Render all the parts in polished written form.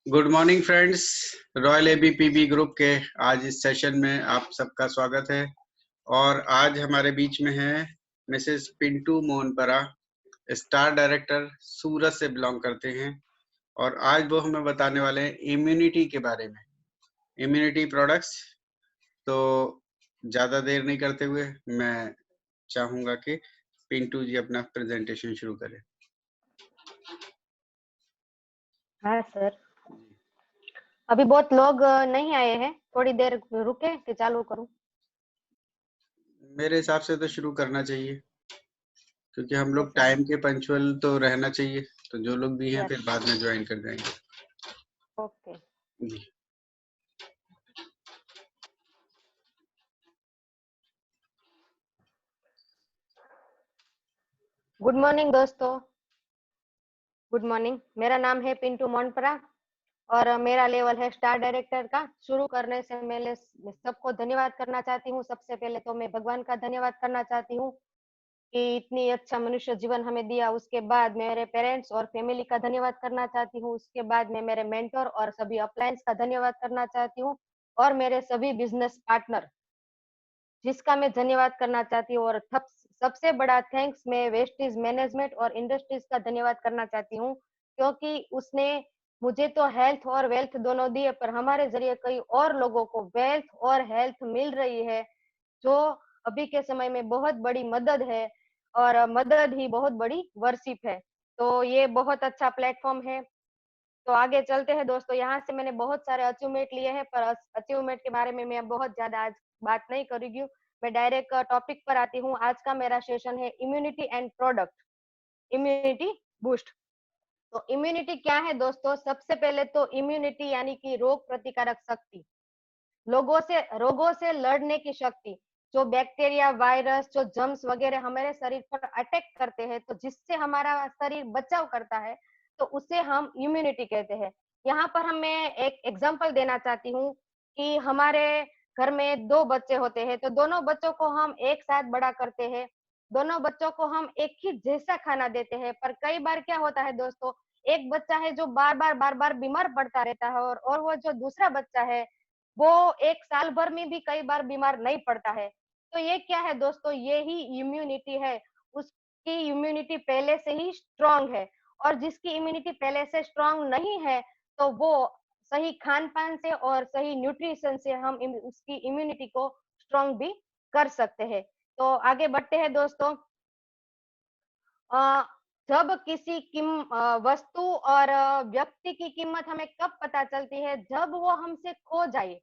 Good morning friends. Royal ABPB group के आज इस सेशन में आप सबका स्वागत है। और आज हमारे बीच में है मिसेस पिंटू मोहनपरा, स्टार डायरेक्टर, सूरत से बिलोंग करते हैं। और आज वो हमें बताने वाले हैं इम्यूनिटी के बारे में, इम्यूनिटी प्रोडक्ट्स। तो ज़्यादा देर नहीं करते हुए मैं चाहूँगा कि पिंटू जी अपना प्रेजेंटेशन शुरू करें। हाँ सर, अभी बहुत लोग नहीं आए हैं, थोड़ी देर रुके कि चालू करूं? मेरे हिसाब से तो शुरू करना चाहिए, क्योंकि हम लोग यस सर। टाइम के पंचुअल तो रहना चाहिए। तो जो लोग भी हैं यस। फिर बाद में ज्वाइन कर जाएंगे। ओके। जी। गुड मॉर्निंग दोस्तों, गुड मॉर्निंग। मेरा नाम है पिंटू मोहनपरा और मेरा लेवल है स्टार डायरेक्टर का। शुरू करने से मैं सबको धन्यवाद करना चाहती हूँ। सबसे पहले तो मैं भगवान का धन्यवाद करना चाहती हूँ कि इतनी अच्छा मनुष्य जीवन हमें दिया। उसके बाद मेरे पेरेंट्स और फैमिली का धन्यवाद करना चाहती हूँ। उसके बाद मैं मेरे मेंटर और सभी अपलायंस का धन्यवाद करना चाहती हूँ और मेरे सभी बिजनेस पार्टनर जिसका मैं धन्यवाद करना चाहती हूँ। और सबसे बड़ा थैंक्स मैं वेस्टेज मैनेजमेंट और इंडस्ट्रीज का धन्यवाद करना चाहती हूँ, क्योंकि उसने मुझे तो हेल्थ और वेल्थ दोनों दिए, पर हमारे जरिए कई और लोगों को वेल्थ और हेल्थ मिल रही है, जो अभी के समय में बहुत बड़ी मदद है। और मदद ही बहुत बड़ी वर्शिप है। तो ये बहुत अच्छा प्लेटफॉर्म है। तो आगे चलते हैं दोस्तों। यहाँ से मैंने बहुत सारे अचीवमेंट लिए हैं, पर अचीवमेंट के बारे में मैं बहुत ज्यादा आज बात नहीं करूंगी। मैं डायरेक्ट टॉपिक पर आती हूँ। आज का मेरा सेशन है immunity and product, immunity boost. तो इम्यूनिटी क्या है दोस्तों? सबसे पहले तो इम्यूनिटी यानी कि रोग प्रतिकारक शक्ति, रोगों से लड़ने की शक्ति। जो बैक्टीरिया, वायरस, जो जर्म्स वगैरह हमारे शरीर पर अटैक करते हैं, तो जिससे हमारा शरीर बचाव करता है, तो उसे हम इम्यूनिटी कहते हैं। यहाँ पर मैं एक एग्जांपल देना चाहती हूँ कि हमारे घर में दो बच्चे होते हैं, तो दोनों बच्चों को हम एक साथ बड़ा करते हैं। दोनों बच्चों को हम एक ही जैसा खाना देते हैं, पर कई बार क्या होता है दोस्तों, एक बच्चा है जो बार बार बीमार पड़ता रहता है, और वो जो दूसरा बच्चा है वो एक साल भर में भी कई बार बीमार नहीं पड़ता है। तो ये क्या है दोस्तों? ये ही इम्यूनिटी है। उसकी इम्यूनिटी पहले से ही स्ट्रांग है। और जिसकी इम्यूनिटी पहले से स्ट्रांग नहीं है, तो वो सही खान पान से और सही न्यूट्रिशन से हम उसकी इम्यूनिटी को स्ट्रांग भी कर सकते हैं। तो आगे बढ़ते हैं दोस्तों। अ, जब किसी वस्तु और व्यक्ति की कीमत हमें कब पता चलती है? जब वो हमसे खो जाए,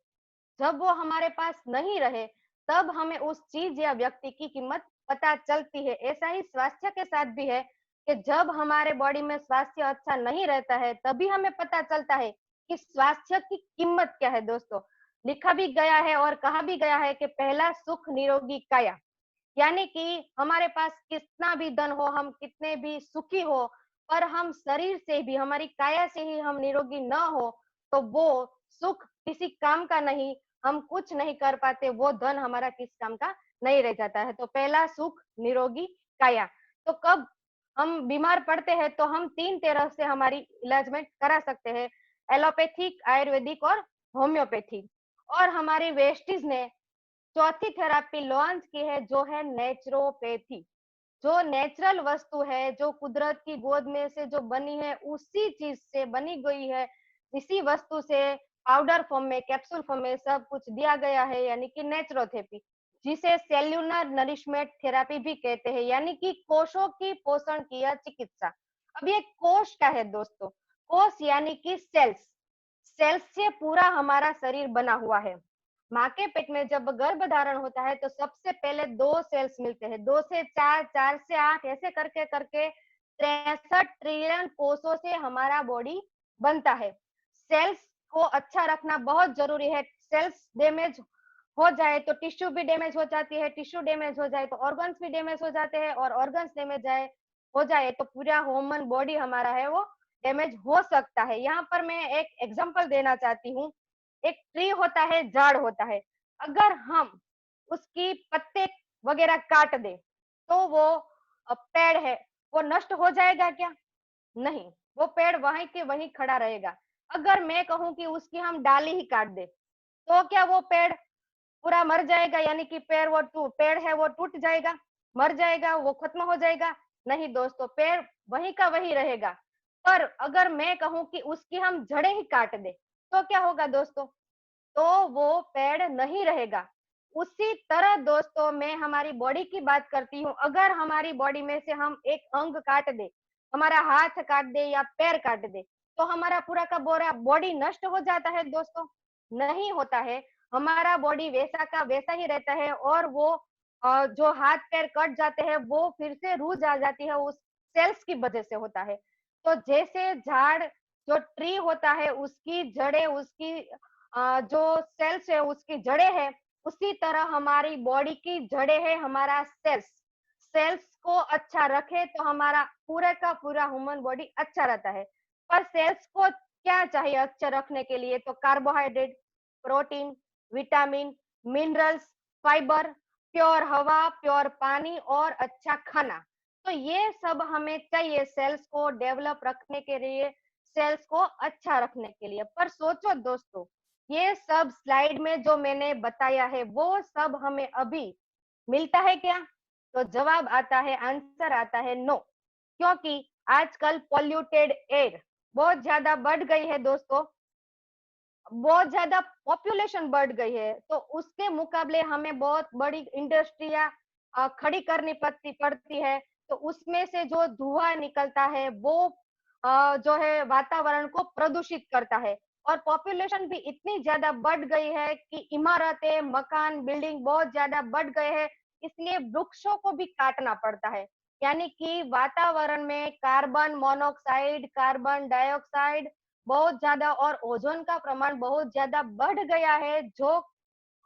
जब वो हमारे पास नहीं रहे, तब हमें उस चीज या व्यक्ति की कीमत पता चलती है। ऐसा ही स्वास्थ्य के साथ भी है कि जब हमारे बॉडी में स्वास्थ्य अच्छा नहीं रहता है, तभी हमें पता चलता है कि स्वास्थ्य की कीमत क्या है दोस्तों। लिखा भी गया है और कहा भी गया है कि पहला सुख निरोगी काया। यानी कि हमारे पास कितना भी धन हो, हम कितने भी सुखी हो, पर हम शरीर से भी, हमारी काया से ही हम निरोगी न हो, तो वो सुख किसी काम का नहीं, हम कुछ नहीं कर पाते, वो धन हमारा किस काम का नहीं रह जाता है। तो पहला सुख निरोगी काया। तो कब हम बीमार पड़ते हैं, तो हम तीन तरह से हमारी इलाजमेंट करा सकते हैं, एलोपैथिक, आयुर्वेदिक और होम्योपैथिक। और हमारी वेस्टिज ने चौथी थेरापी लॉन्च की है, जो है नेचुरोपैथी। जो नेचुरल वस्तु है, जो कुदरत की गोद में से जो बनी है, उसी चीज से बनी गई है, इसी वस्तु से पाउडर फॉर्म में, कैप्सूल फॉर्म में सब कुछ दिया गया है, यानी कि नेचुरोथेरेपी, जिसे सेल्यूलर नरिशमेंट थेरापी भी कहते हैं, यानी कि कोषों की पोषण की यह चिकित्सा। अब ये कोष क्या है दोस्तों? कोष यानी कि सेल्स। सेल्स से पूरा हमारा शरीर बना हुआ है। माँ के पेट में जब गर्भ धारण होता है, तो सबसे पहले दो सेल्स मिलते हैं, दो से चार, चार से आठ, ऐसे करके करके 63 ट्रिलियन कोषों से हमारा बॉडी बनता है। सेल्स को अच्छा रखना बहुत जरूरी है। सेल्स डैमेज हो जाए तो टिश्यू भी डैमेज हो जाती है, टिश्यू डैमेज हो जाए तो ऑर्गन्स भी डैमेज हो जाते हैं, और ऑर्गन्स डैमेज हो जाए तो पूरा ह्यूमन बॉडी हमारा है वो डैमेज हो सकता है। यहाँ पर मैं एक एग्जांपल देना चाहती हूँ। एक ट्री होता है, झाड़ होता है, अगर हम उसकी पत्ते वगैरह काट दे, तो वो पेड़ है वो नष्ट हो जाएगा क्या? नहीं, वो पेड़ वहीं के वहीं खड़ा रहेगा। अगर मैं कहूँ कि उसकी हम डाली ही काट दे, तो क्या वो पेड़ पूरा मर जाएगा? यानी कि पेड़ है वो टूट जाएगा, मर जाएगा, वो खत्म हो जाएगा? नहीं दोस्तों, पेड़ वही का वही रहेगा। पर अगर मैं कहूँ कि उसकी हम जड़ें ही काट दें, तो क्या होगा दोस्तों? तो वो पेड़ नहीं रहेगा। उसी तरह दोस्तों, मैं हमारी बॉडी की बात करती हूँ। अगर हमारी बॉडी में से हम एक अंग काट दे, हमारा हाथ काट दे या पैर काट दे, तो हमारा पूरा का पूरा बॉडी नष्ट हो जाता है दोस्तों? नहीं होता है। हमारा बॉडी वैसा का वैसा ही रहता है, और वो जो हाथ पैर कट जाते हैं वो फिर से रूज आ जाती है, उस सेल्स की वजह से होता है। तो जैसे झाड़, जो ट्री होता है, उसकी जड़ें, उसकी जो सेल्स है उसकी जड़ें है, उसी तरह हमारी बॉडी की जड़ें है हमारा सेल्स। सेल्स को अच्छा रखे तो हमारा पूरा का पूरा ह्यूमन बॉडी अच्छा रहता है। पर सेल्स को क्या चाहिए अच्छा रखने के लिए? तो carbohydrate, protein, vitamin, minerals, fibre, pure हवा, प्योर पानी और अच्छा खाना। तो ये सब हमें चाहिए सेल्स को डेवलप रखने के लिए, सेल्स को अच्छा रखने के लिए। पर सोचो दोस्तों, ये सब स्लाइड में जो मैंने बताया है वो सब हमें अभी मिलता है क्या? तो जवाब आता है, आंसर आता है नो। क्योंकि आजकल पॉल्यूटेड एयर बहुत ज्यादा बढ़ गई है दोस्तों, बहुत ज्यादा पॉपुलेशन बढ़ गई है, तो उसके मुकाबले हमें बहुत बड़ी इंडस्ट्रिया खड़ी करनी पड़ती है। तो उसमें से जो धुआं निकलता है वो जो है वातावरण को प्रदूषित करता है। और पॉपुलेशन भी इतनी ज्यादा बढ़ गई है कि इमारतें, मकान, बिल्डिंग बहुत ज्यादा बढ़ गए हैं, इसलिए वृक्षों को भी काटना पड़ता है। यानी कि वातावरण में कार्बन मोनोऑक्साइड, कार्बन डाइऑक्साइड बहुत ज्यादा, और ओजोन का प्रमाण बहुत ज्यादा बढ़ गया है। जो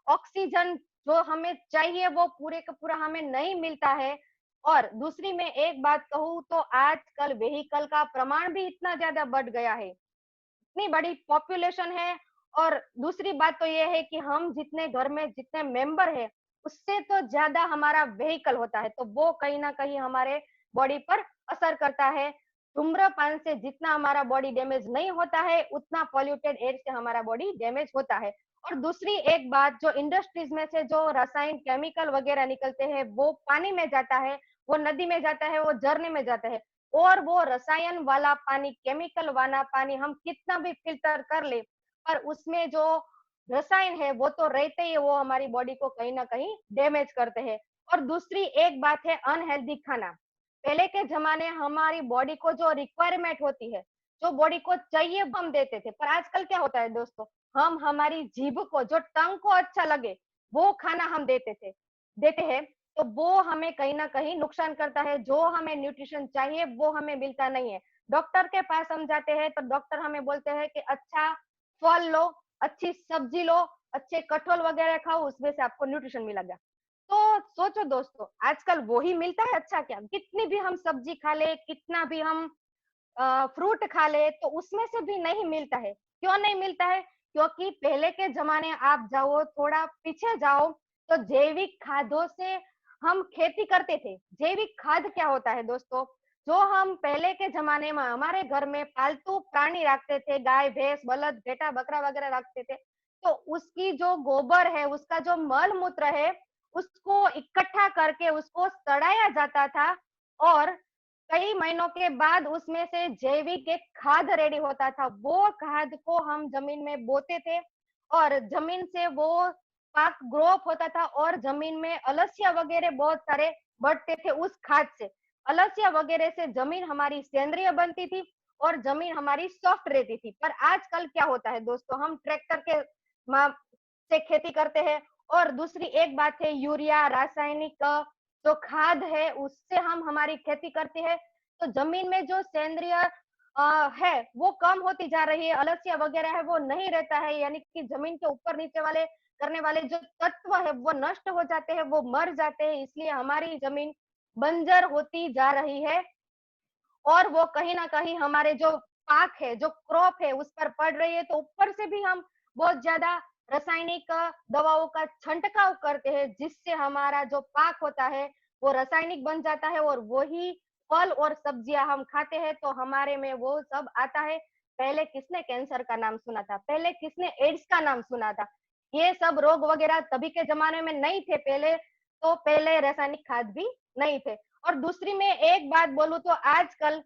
ऑक्सीजन जो हमें चाहिए वो पूरे का पूरा हमें नहीं मिलता है। और दूसरी मैं एक बात कहूँ तो आजकल व्हीकल का प्रमाण भी इतना ज्यादा बढ़ गया है, इतनी बड़ी पॉपुलेशन है। और दूसरी बात तो ये है कि हम जितने घर में जितने मेंबर है, उससे तो ज्यादा हमारा व्हीकल होता है, तो वो कहीं ना कहीं हमारे बॉडी पर असर करता है। धूम्रपान से जितना हमारा बॉडी डैमेज नहीं होता है, उतना पॉल्यूटेड एयर से हमारा बॉडी डैमेज होता है। और दूसरी एक बात, जो इंडस्ट्रीज में से जो रसायन केमिकल वगैरह निकलते हैं वो पानी में जाता है, वो नदी में जाता है, वो झरने में जाता है। और वो रसायन वाला पानी, केमिकल वाला पानी हम कितना भी फिल्टर कर ले, पर उसमें जो रसायन है वो तो रहते ही, वो हमारी बॉडी को कहीं ना कहीं डैमेज करते हैं। और दूसरी एक बात है अनहेल्दी खाना। पहले के जमाने हमारी बॉडी को जो रिक्वायरमेंट होती है, जो बॉडी को चाहिए वो हम देते थे। पर आजकल क्या होता है दोस्तों, हम हमारी जीभ को, जो टंग को अच्छा लगे वो खाना हम देते हैं। तो वो हमें कहीं ना कहीं नुकसान करता है। जो हमें न्यूट्रिशन चाहिए वो हमें मिलता नहीं है। डॉक्टर के पास हम जाते हैं तो डॉक्टर हमें बोलते हैं कि अच्छा फल लो, अच्छी सब्जी लो, अच्छे कठोल वगैरह खाओ, उसमें से आपको न्यूट्रिशन मिलेगा। तो सोचो दोस्तों, आजकल वो ही मिलता है अच्छा क्या? कितनी भी हम सब्जी खा ले, कितना भी हम फ्रूट खा ले, तो उसमें से भी नहीं मिलता है। क्यों नहीं मिलता है? क्योंकि पहले के जमाने आप जाओ, थोड़ा पीछे जाओ, तो जैविक खादों से हम खेती करते थे। जैविक खाद क्या होता है दोस्तों? जो हम पहले के जमाने में हमारे घर में पालतू प्राणी रखते थे, गाय भैंस बलद बेटा बकरा वगैरह रखते थे, तो उसकी जो गोबर है, उसका जो मल मूत्र है, उसको इकट्ठा करके उसको सड़ाया जाता था। और कई महीनों के बाद उसमें से जैविक एक खाद रेडी होता था। वो खाद को हम जमीन में बोते थे, और जमीन से वो पाक ग्रो अप होता था, और जमीन में अलसिया वगैरह बहुत सारे बढ़ते थे उस खाद से। अलसिया वगैरह से जमीन हमारी सेंद्रिय बनती थी, और जमीन हमारी सॉफ्ट रहती थी। पर आजकल क्या होता है दोस्तों, हम ट्रैक्टर के से खेती करते हैं। और दूसरी एक बात है, यूरिया, रासायनिक जो खाद है उससे हम हमारी खेती करते हैं, तो जमीन में जो सेंद्रिय है वो कम होती जा रही है, अलसिया वगैरह है वो नहीं रहता है। यानी कि जमीन के ऊपर नीचे वाले करने वाले जो तत्व है वो नष्ट हो जाते हैं, वो मर जाते हैं, इसलिए हमारी जमीन बंजर होती जा रही है। और वो कहीं ना कहीं हमारे जो पाक है, जो क्रॉप है उस पर पड़ रही है। तो ऊपर से भी हम बहुत ज्यादा रासायनिक दवाओं का छंटकाव करते हैं, जिससे हमारा जो पाक होता है वो रासायनिक बन जाता है, और वही फल और सब्जियां हम खाते हैं तो हमारे में वो सब आता है, पहले किसने कैंसर का नाम सुना था, पहले किसने एड्स का नाम सुना था। ये सब रोग वगैरह तभी के जमाने में नहीं थे, पहले तो पहले रासायनिक खाद भी नहीं थे। और दूसरी में एक बात बोलूं तो आजकल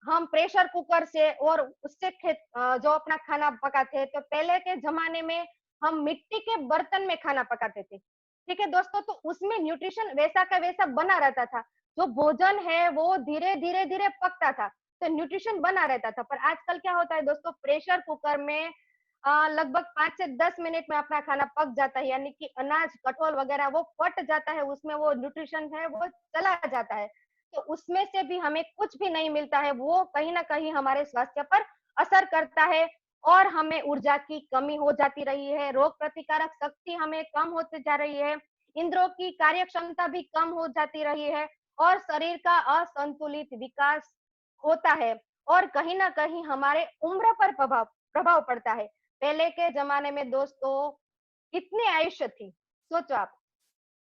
हम प्रेशर कुकर से और उससे जो अपना खाना पकाते हैं, तो पहले के जमाने में हम मिट्टी के बर्तन में खाना पकाते थे। ठीक है दोस्तों, तो उसमें न्यूट्रिशन वैसा का वैसा बना रहता था, जो भोजन है वो धीरे धीरे धीरे पकता था, तो न्यूट्रिशन बना रहता था। पर आजकल क्या होता है दोस्तों, प्रेशर कुकर में लगभग 5 से 10 मिनट में अपना खाना पक जाता है, यानी कि अनाज कठोल वगैरह वो फट जाता है, उसमें वो न्यूट्रिशन है वो चला जाता है, तो उसमें से भी हमें कुछ भी नहीं मिलता है, वो कहीं ना कहीं हमारे स्वास्थ्य पर असर करता है और हमें ऊर्जा की कमी हो जाती रही है, रोग प्रतिकारक शक्ति हमें कम होती जा रही है, इंद्रियों की कार्य क्षमता भी कम हो जाती रही है और शरीर का असंतुलित विकास होता है और कहीं ना कहीं हमारे उम्र पर प्रभाव प्रभाव पड़ता है। पहले के जमाने में दोस्तों कितनी आयुष्य थी, सोचो आप,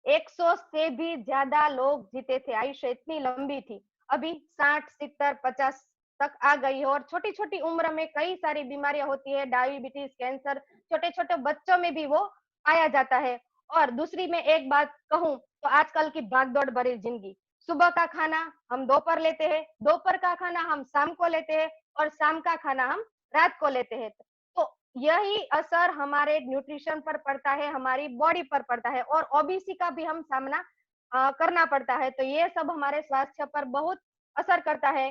100 से भी ज्यादा लोग जीते थे, आयुष्य इतनी लंबी थी। अभी 60, 70, 50 तक आ गई है और छोटी छोटी उम्र में कई सारी बीमारियां होती है, डायबिटीज, कैंसर, छोटे छोटे बच्चों में भी वो पाया जाता है। और दूसरी में एक बात कहूं तो आजकल की भागदौड़ भरी जिंदगी, सुबह का खाना हम दोपहर लेते हैं, दोपहर का खाना हम शाम को लेते हैं और शाम का खाना हम रात को लेते हैं, तो यही असर हमारे न्यूट्रिशन पर पड़ता है, हमारी बॉडी पर पड़ता है और ओबेसी का भी हम सामना करना पड़ता है, तो ये सब हमारे स्वास्थ्य पर बहुत असर करता है।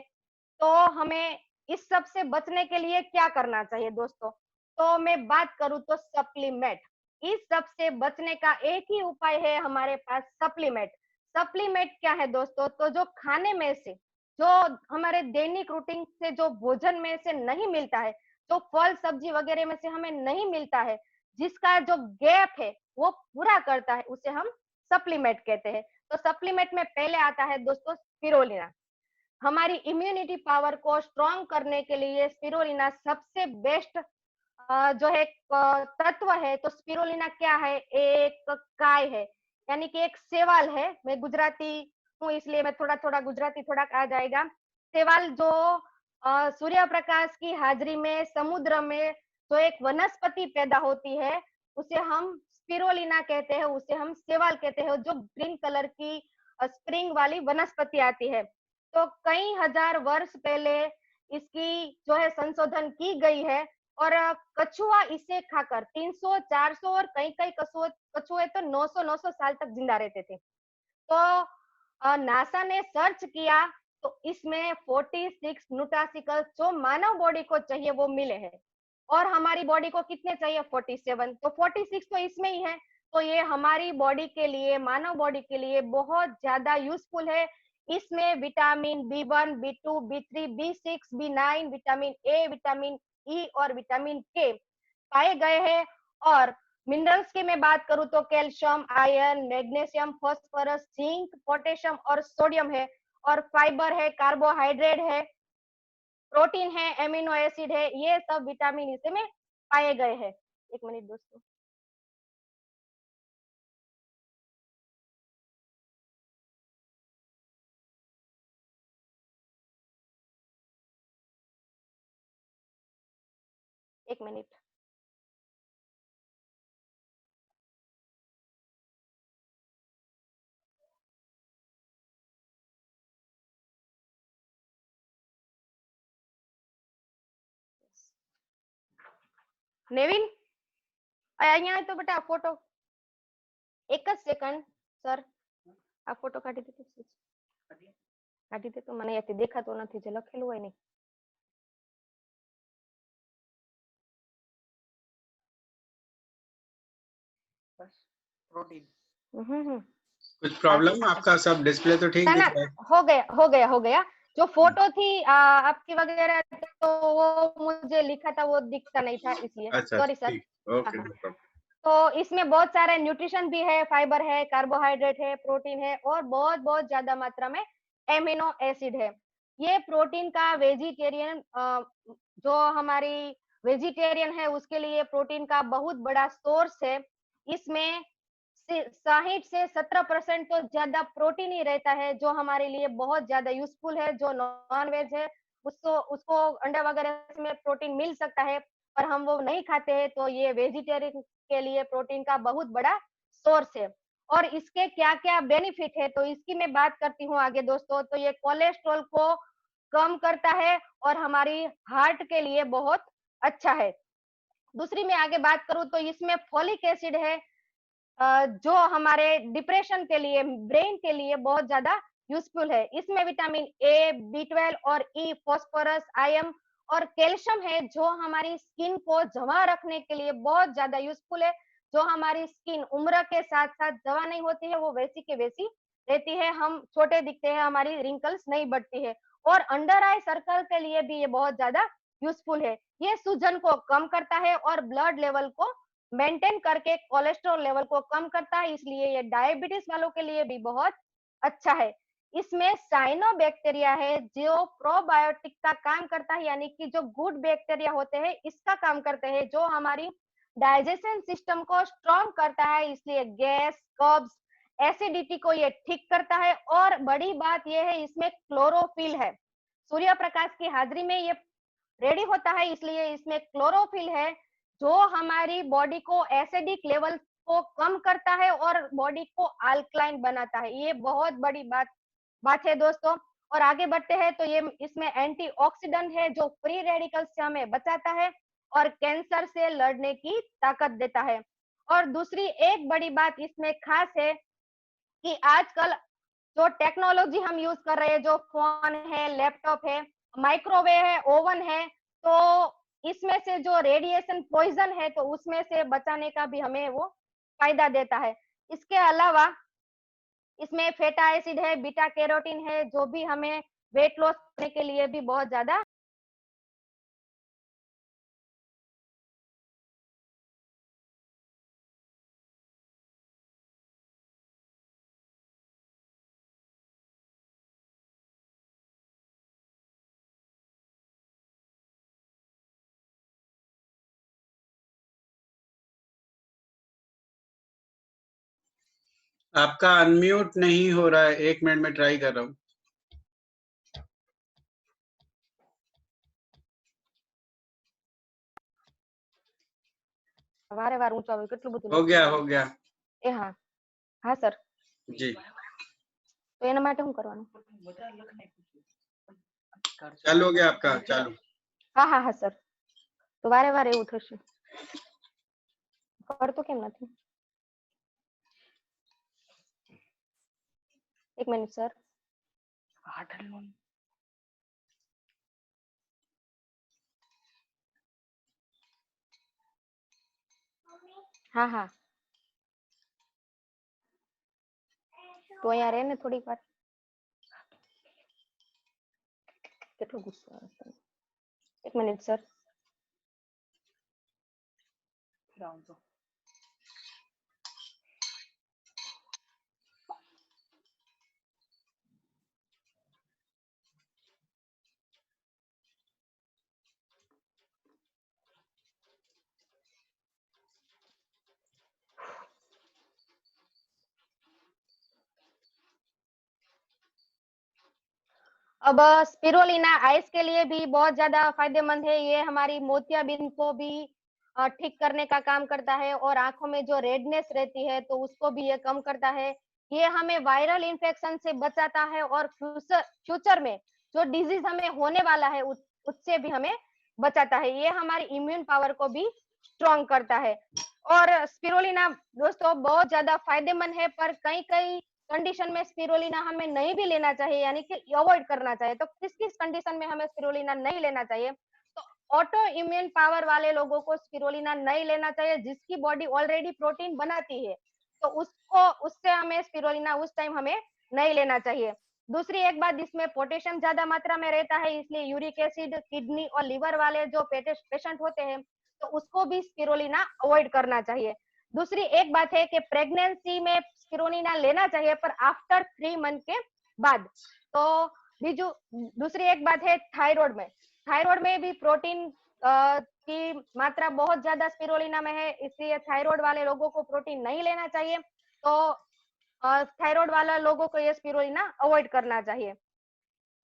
तो हमें इस सब से बचने के लिए क्या करना चाहिए दोस्तों, तो मैं बात करूं तो सप्लीमेंट, इस सब से बचने का एक ही उपाय है हमारे पास, सप्लीमेंट। सप्लीमेंट क्या है दोस्तों, तो जो खाने में से, जो हमारे दैनिक रूटीन से जो भोजन में से नहीं मिलता है, जो फल सब्जी वगैरह में से हमें नहीं मिलता है, जिसका जो गैप है वो पूरा करता है, उसे हम सप्लीमेंट कहते हैं। तो सप्लीमेंट में पहले आता है दोस्तों स्पिरुलिना। हमारी इम्यूनिटी पावर को स्ट्रॉन्ग करने के लिए स्पिरुलिना सबसे बेस्ट जो है तत्व है। तो स्पिरुलिना क्या है, एक काय है, यानी कि एक सेवाल है, मैं गुजराती हूँ इसलिए मैं थोड़ा थोड़ा गुजराती थोड़ा आ जाएगा। सेवाल जो सूर्य प्रकाश की हाजिरी में समुद्र में जो एक वनस्पति पैदा होती है, उसे हम स्पिरुलिना कहते हैं, उसे हम सेवाल कहते हैं, जो ग्रीन कलर की स्प्रिंग वाली वनस्पति आती है। तो कई हजार वर्ष पहले इसकी जो है संशोधन की गई है और कछुआ इसे खाकर 300, 400 और कई कई कछुए तो 900 साल तक जिंदा रहते थे। तो नासा ने सर्च किया तो इसमें 46 न्यूट्रासिकल्स जो मानव बॉडी को चाहिए वो मिले हैं और हमारी बॉडी को कितने चाहिए, 47, तो 46 तो इसमें ही है। तो ये हमारी बॉडी के लिए, मानव बॉडी के लिए बहुत ज्यादा यूजफुल है। इसमें vitamin B1, बी2, B3, B6, बी9, vitamin A, vitamin E और विटामिन के पाए गए हैं। और मिनरल्स की मैं बात करूं तो calcium, iron, magnesium, phosphorus, zinc, potassium और सोडियम है। और फाइबर है, कार्बोहाइड्रेट है, प्रोटीन है, एमिनो एसिड है, ये सब विटामिन इसे में पाए गए हैं। एक मिनट दोस्तों, एक मिनट। नेविन અહીંયા તો બેટા ફોટો એક જ સેકન્ડ સર, આ ફોટો કાઢી દે તો કાઢી દે તો મને અહીંયાથી દેખાતો નથી જે લખેલું હોય ને। प्रोटीन हम्म। कुछ प्रॉब्लम, आपका सब डिस्प्ले तो ठीक ना दिख ना, रहा है? हो गया हो गया हो गया। जो फोटो थी आपकी वगैरह, तो वो मुझे लिखा था वो दिखता नहीं था इसलिए अच्छा सॉरी अच्छा, सर। ठीक, हाँ ओके, हाँ। No problem. तो इसमें बहुत सारे न्यूट्रिशन भी है, फाइबर है, कार्बोहाइड्रेट है, प्रोटीन है और बहुत बहुत ज्यादा मात्रा में एमिनो एसिड है। ये प्रोटीन का वेजिटेरियन जो हमारी वेजिटेरियन है उसके लिए प्रोटीन का बहुत बड़ा सोर्स है। इसमें 60 से 17% तो ज्यादा प्रोटीन ही रहता है, जो हमारे लिए बहुत ज्यादा यूजफुल है। जो नॉन वेज है उसको उसको अंडा वगैरह में प्रोटीन मिल सकता है, पर हम वो नहीं खाते हैं, तो ये वेजिटेरियन के लिए प्रोटीन का बहुत बड़ा सोर्स है। और इसके क्या-क्या बेनिफिट है, तो इसकी मैं बात करती हूँ आगे दोस्तों। तो ये कोलेस्ट्रॉल को कम करता है और हमारी हार्ट के लिए बहुत अच्छा है। दूसरी मैं आगे बात करूँ तो इसमें फोलिक एसिड है, जो हमारे डिप्रेशन के लिए, ब्रेन के लिए बहुत ज़्यादा यूज़फुल है। इसमें विटामिन ए, बी12 और ई, फास्फोरस, आयरन और कैल्शियम है, जो हमारी स्किन को जमा रखने के लिए बहुत ज़्यादा यूज़फुल है। जो हमारी स्किन उम्र के साथ-साथ जवा नहीं होती है, वो वैसी की वैसी रहती है, हम छोटे दिखते हैं, हमारी रिंकल्स नहीं बढ़ती है। और अंडर आई सर्कल के लिए भी ये बहुत ज़्यादा यूज़फुल है। ये सूजन को कम करता है और ब्लड लेवल को मेंटेन करके कोलेस्ट्रॉल लेवल को कम करता है, इसलिए ये डायबिटीज वालों के लिए भी बहुत अच्छा है। इसमें साइनोबैक्टीरिया है, जो प्रोबायोटिक का काम करता है, यानी कि जो गुड बैक्टीरिया होते हैं इसका काम करते हैं, जो हमारी डाइजेशन सिस्टम को स्ट्रांग करता है, इसलिए गैस, कब्ज, एसिडिटी को ये ठीक करता है। और बड़ी बात ये है, इसमें क्लोरोफिल है, सूर्य प्रकाश की हाजिरी में ये रेडी होता है, इसलिए इसमें क्लोरोफिल है, जो हमारी बॉडी को एसिडिक लेवल को कम करता है और बॉडी को अल्कलाइन बनाता है। ये बहुत बड़ी बात है दोस्तों। और आगे बढ़ते हैं तो ये इसमें एंटीऑक्सीडेंट है, जो फ्री रेडिकल्स से हमें बचाता है और कैंसर से लड़ने की ताकत देता है। और दूसरी एक बड़ी बात इसमें खास है कि आजकल जो टेक्नोलॉजी हम यूज कर रहे हैं, जो फोन है, लैपटॉप है, माइक्रोवेव है, ओवन है, तो इसमें से जो रेडिएशन पॉइजन है, तो उसमें से बचाने का भी हमें वो फायदा देता है। इसके अलावा इसमें फैटा एसिड है, बीटा कैरोटीन है, जो भी हमें वेट लॉस करने के लिए भी बहुत ज्यादा आपका अनम्यूट नहीं हो रहा है, 1 मिनट में ट्राई कर रहा हूँ। વારે વાર ઊંચો આવે, કેટલું બધું हो લખવું गया, પડે. हो गया એ હા, હા સર. जी। તો એના માટે શું કરવાનું? चालू हो गया आपका? चालू। હા હા હા સર. તો વારે વારે એવું થશે. કરતો કેમ નથી? એક મિનિટ સર. હા હા. તો અહીંયા રહે ને થોડીક વાર. કેટલો ગુસ્સો આવે છે. એક મિનિટ સર. अब स्पिरुलिना आइस के लिए भी बहुत ज्यादा फायदेमंद है। ये हमारी मोतियाबिंद को भी ठीक करने का काम करता है और आंखों में जो रेडनेस रहती है तो उसको भी ये कम करता है। ये हमें वायरल इन्फेक्शन से बचाता है और फ्यूचर में जो डिजीज हमें होने वाला है उससे भी हमें बचाता है। ये हमारी इम्यून पावर को भी स्ट्रॉन्ग करता है। और स्पिरुलिना दोस्तों बहुत ज्यादा फायदेमंद है, पर कई कई कंडीशन में स्पिरुलिना हमें नहीं भी लेना चाहिए, यानी कि अवॉइड करना चाहिए। तो किस किस कंडीशन में हमें स्पिरुलिना नहीं लेना चाहिए? तो ऑटो इम्यून पावर वाले लोगों को स्पिरुलिना नहीं लेना चाहिए, जिसकी बॉडी ऑलरेडी प्रोटीन बनाती है, तो उसको उससे हमें स्पिरुलिना उस टाइम हमें नहीं लेना चाहिए। दूसरी एक बात, इसमें पोटेशियम ज्यादा मात्रा में रहता है, इसलिए यूरिक एसिड, किडनी और लीवर वाले जो पेशेंट होते हैं तो उसको भी स्पिरुलिना अवॉइड करना चाहिए। दूसरी एक बात है कि प्रेगनेंसी में स्पिरुलिना लेना चाहिए, पर आफ्टर 3 मंथ के बाद। तो बीजू दूसरी एक बात है थायराइड में भी प्रोटीन की मात्रा बहुत ज्यादा स्पिरुलिना में है, इसलिए थायराइड वाले लोगों को प्रोटीन नहीं लेना चाहिए। तो थायराइड वाला लोगों को ये स्पिरुलिना अवॉइड करना चाहिए।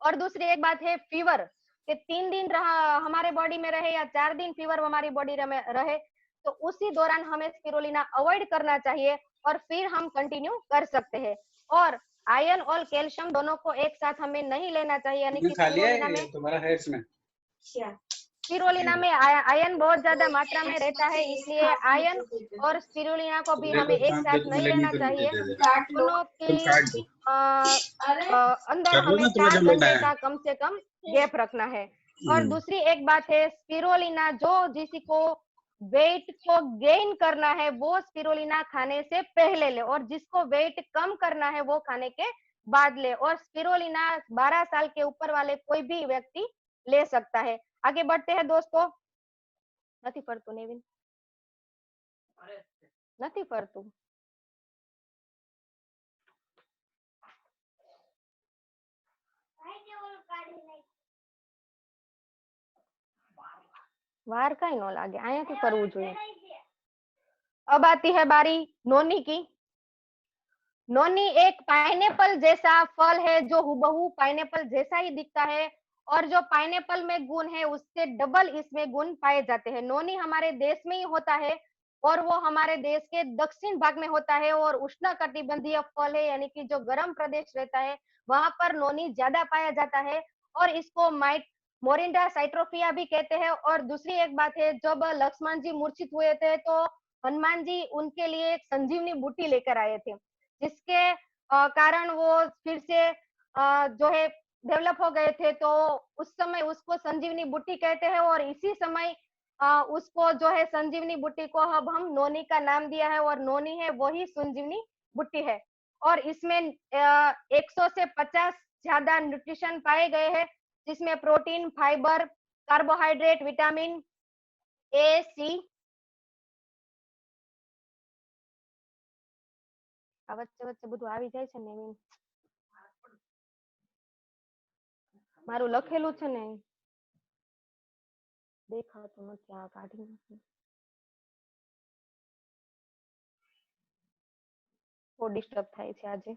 और दूसरी एक बात है फीवर। कि 3 दिन रहा हमारे बॉडी में रहे या 4 दिन फीवर हमारी बॉडी में रहे, तो उसी दौरान हमें स्पिरुलिना अवॉइड करना चाहिए और फिर हम कंटिन्यू कर सकते हैं। और आयरन और कैल्शियम दोनों को एक साथ हमें नहीं लेना चाहिए, यानी कि खा लिया स्पिरुलिना है में तुम्हारा हेड्स में? स्पिरुलिना में आयरन बहुत ज्यादा मात्रा में रहता है, इसलिए आयरन और स्पिरुलिना को भी ले हमें लो, एक काट साथ दे, तुम्हें नहीं लेनी लेना तो नीचे चाहिए। दे दे। दोनों तुम की काट दो। अ, अंदर कर लो हमें ना, तुम्हें 4 जो लेना घंटे है। का कम से कम गैप रखना है। और दूसरी एक बात है, स्पिरुलिना जो किसी को वेट को गेन करना है वो स्पिरुलिना खाने से पहले ले, और जिसको वेट कम करना है वो खाने के बाद ले। और स्पिरुलिना 12 साल के ऊपर वाले कोई भी व्यक्ति ले सकता है। आगे बढ़ते हैं दोस्तों। નથી ફરતું નેવિન, નથી ફરતું। વાર કઈ ન લાગે, અહીંયાથી ફરવું જોઈએ। अब आती है बारी नोनी की। नोनी एक पाइनएप्पल जैसा फल है जो हूबहू पाइनएप्पल जैसा ही दिखता है, और जो पाइनएप्पल में गुण है उससे डबल इसमें गुण पाए जाते हैं। नोनी हमारे देश में ही होता है और वो हमारे देश के दक्षिण भाग में होता है और उष्णकटिबंधीय फल है, यानी कि जो गर्म प्रदेश रहता है वहां पर नोनी ज्यादा पाया जाता है। और इसको मोरिंडा साइट्रोफिया भी कहते हैं। और दूसरी एक बात है, जब लक्ष्मण जी मूर्छित हुए थे तो हनुमान जी उनके लिए एक संजीवनी बूटी लेकर आए थे, जिसके कारण वो फिर से जो है डेवलप हो गए थे। तो उस समय उसको संजीवनी बूटी कहते हैं, और इसी समय उसको जो है संजीवनी बूटी को अब हम नोनी का नाम दिया है, और नोनी है वही संजीवनी बूटी है। और इसमें 100 से 50 ज्यादा न्यूट्रिशन पाए गए हैं, जिसमें protein, fibre, carbohydrate, vitamin A, C. આ વચ્ચે વચ્ચે બધું આવી જાય છે ને, મારું લખેલું છે ને દેખાતું નથી, આ કાઢી નાખું, બહુ ડિસ્ટર્બ થાય છે આજે।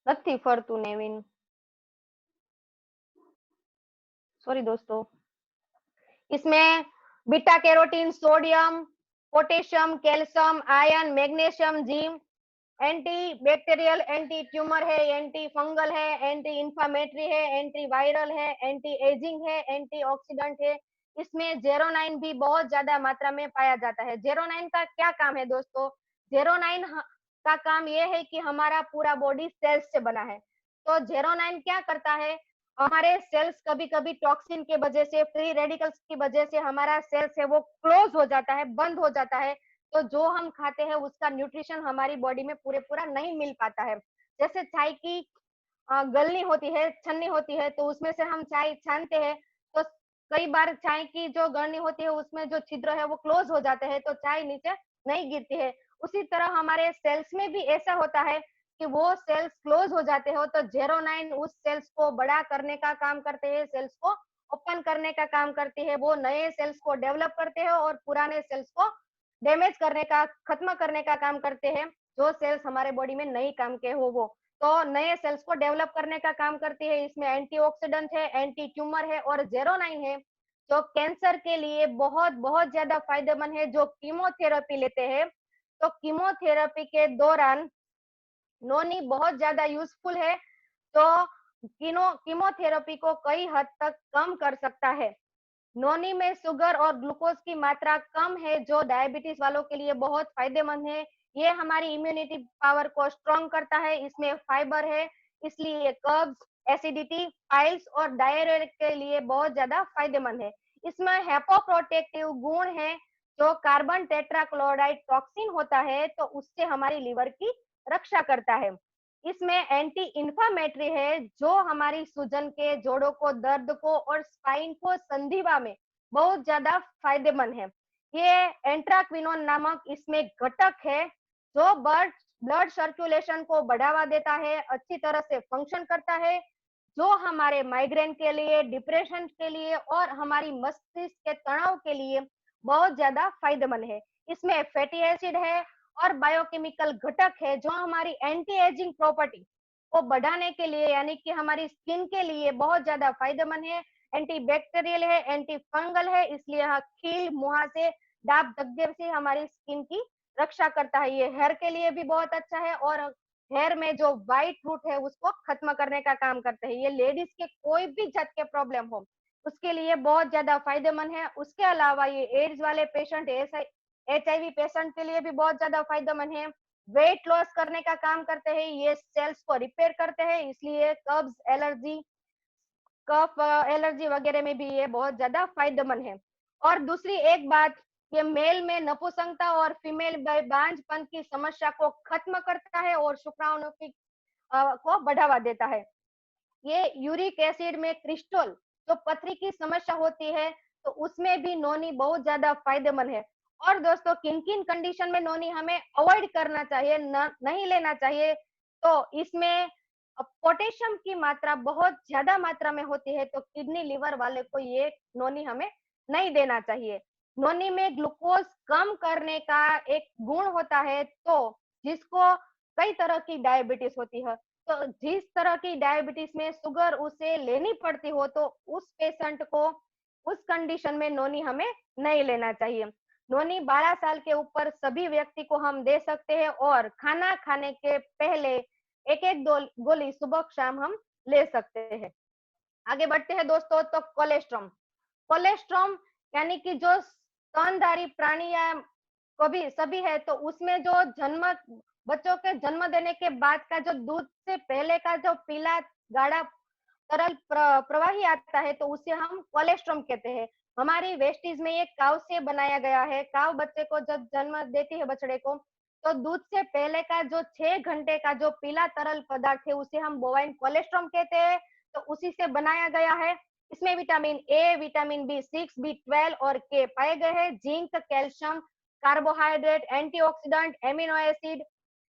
નથી ફરતું નેવિન, सॉरी दोस्तों। इसमें beta carotene, sodium, potassium, calcium, iron, magnesium, zinc, anti bacterial, anti tumour है, एंटी फंगल है, एंटी इंफ्लामेटरी है, एंटी वायरल है, एंटी एजिंग है, एंटी ऑक्सीडेंट है। इसमें जेरोनाइन भी बहुत ज्यादा मात्रा में पाया जाता है। जेरोनाइन का क्या काम है दोस्तों? जेरोनाइन का काम यह है कि हमारा पूरा बॉडी सेल्स से बना है। तो जेरोनाइन क्या करता है, हमारे सेल्स कभी कभी टॉक्सिन के वजह से, फ्री रेडिकल्स की वजह से हमारा सेल्स है वो क्लोज हो जाता है, बंद हो जाता है। तो जो हम खाते हैं उसका न्यूट्रिशन हमारी बॉडी में पूरे पूरा नहीं मिल पाता है। जैसे चाय की गलनी होती है, छन्नी होती है, तो उसमें से हम चाय छानते हैं, तो कई बार चाय की जो गलनी होती है उसमें जो छिद्र है वो क्लोज हो जाते हैं, तो चाय नीचे नहीं गिरती है। उसी तरह हमारे सेल्स में भी ऐसा होता है कि वो सेल्स क्लोज हो जाते हो, तो जेरोनाइन उस सेल्स को बड़ा करने का काम करते हैं, सेल्स को ओपन करने का काम करती है, वो नए सेल्स को डेवलप करते हैं और पुराने सेल्स को डैमेज करने का, खत्म करने का काम करते हैं। जो सेल्स हमारे बॉडी में नहीं काम के हो वो तो नए सेल्स को डेवलप करने का काम करती है। इसमें एंटीऑक्सीडेंट है, एंटी ट्यूमर है और जेरोनाइन है, जो कैंसर के लिए बहुत बहुत ज्यादा फायदेमंद है। जो कीमोथेरेपी लेते हैं तो कीमोथेरेपी के दौरान नोनी बहुत ज्यादा यूजफुल है, तो कीमोथेरेपी को कई हद तक कम कर सकता है। नोनी में शुगर और ग्लूकोज की मात्रा कम है, जो डायबिटीज वालों के लिए बहुत फायदेमंद है। ये हमारी इम्यूनिटी पावर को स्ट्रॉन्ग करता है। इसमें फाइबर है, इसलिए कब्ज, एसिडिटी, पाइल्स और डायरिया के लिए बहुत ज्यादा फायदेमंद है। इसमें हेपोप्रोटेक्टिव गुण है, जो कार्बन टेट्राक्लोराइड टॉक्सिन होता है तो उससे हमारी लीवर की रक्षा करता है। इसमें एंटी इंफ्लामेटरी है, जो हमारी सूजन के, जोड़ों को, दर्द को और स्पाइन को संधिवा में बहुत ज्यादा फायदेमंद है। ये एंट्राक्विनोन नामक इसमें घटक है, जो ब्लड सर्कुलेशन को बढ़ावा देता है, अच्छी तरह से फंक्शन करता है, जो हमारे माइग्रेन के लिए, डिप्रेशन के लिए और हमारी मस्तिष्क के तनाव के लिए बहुत ज्यादा फायदेमंद है। इसमें फैटी एसिड है और बायोकेमिकल घटक है, जो हमारी एंटी एजिंग प्रॉपर्टी, को बढ़ाने के लिए यानी कि हमारी स्किन के लिए बहुत ज्यादा फायदेमंद है। एंटी बैक्टीरियल है, एंटी फंगल है, इसलिए यह कील, मुहासे, दाग धब्बे से हमारी स्किन की रक्षा करता है। ये हेयर के लिए भी बहुत अच्छा है और हेयर में जो व्हाइट रूट है उसको खत्म करने का काम करते हैं। ये लेडीज के कोई भी जात के प्रॉब्लम हो उसके लिए बहुत ज्यादा फायदेमंद है। उसके अलावा ये एड्स वाले पेशेंट, HIV पेशेंट के लिए भी बहुत ज्यादा फायदेमंद है। वेट लॉस करने का काम करते हैं, ये सेल्स को रिपेयर करते हैं, इसलिए कब्ज, एलर्जी, कफ एलर्जी वगैरह में भी ये बहुत ज्यादा फायदेमंद है। और दूसरी एक बात, ये मेल में नपुंसकता और फीमेल बांझपन की समस्या को खत्म करता है और शुक्राणु की को बढ़ावा देता है। ये यूरिक एसिड में क्रिस्टल, जो पथरी की समस्या होती है तो उसमें भी नोनी बहुत ज्यादा फायदेमंद है। और दोस्तों किन किन कंडीशन में नोनी हमें अवॉइड करना चाहिए, नहीं लेना चाहिए, तो इसमें पोटेशियम की मात्रा बहुत ज्यादा मात्रा में होती है, तो किडनी लिवर वाले को ये नोनी हमें नहीं देना चाहिए। नोनी में ग्लूकोज कम करने का एक गुण होता है, तो जिसको कई तरह की डायबिटीज होती है, तो जिस तरह की डायबिटीज में शुगर उसे लेनी पड़ती हो, तो उस पेशेंट को उस कंडीशन में नोनी हमें नहीं लेना चाहिए। नोनी 12 साल के ऊपर सभी व्यक्ति को हम दे सकते हैं और खाना खाने के पहले एक एक दो गोली सुबह शाम हम ले सकते हैं। आगे बढ़ते हैं दोस्तों, तो कोलेस्ट्रॉम। कोलेस्ट्रॉम यानी कि जो स्तनधारी प्राणी या कभी सभी है, तो उसमें जो जन्म बच्चों के जन्म देने के बाद का जो दूध से पहले का जो पीला गाढ़ा तरल प्रवाही आता है, तो उसे हम कोलेस्ट्रॉम कहते हैं। हमारी वेस्टीज में ये काव से बनाया गया है। काव बच्चे को जब जन्म देती है बछड़े को, तो दूध से पहले का जो 6 घंटे का जो पीला तरल पदार्थ है उसे हम बोवाइन कोलेस्ट्रॉम कहते हैं। तो उसी से बनाया गया है। इसमें vitamin A, vitamin B6, B12 और के पाए गए हैं। Zinc, calcium, carbohydrate, antioxidant, amino acid,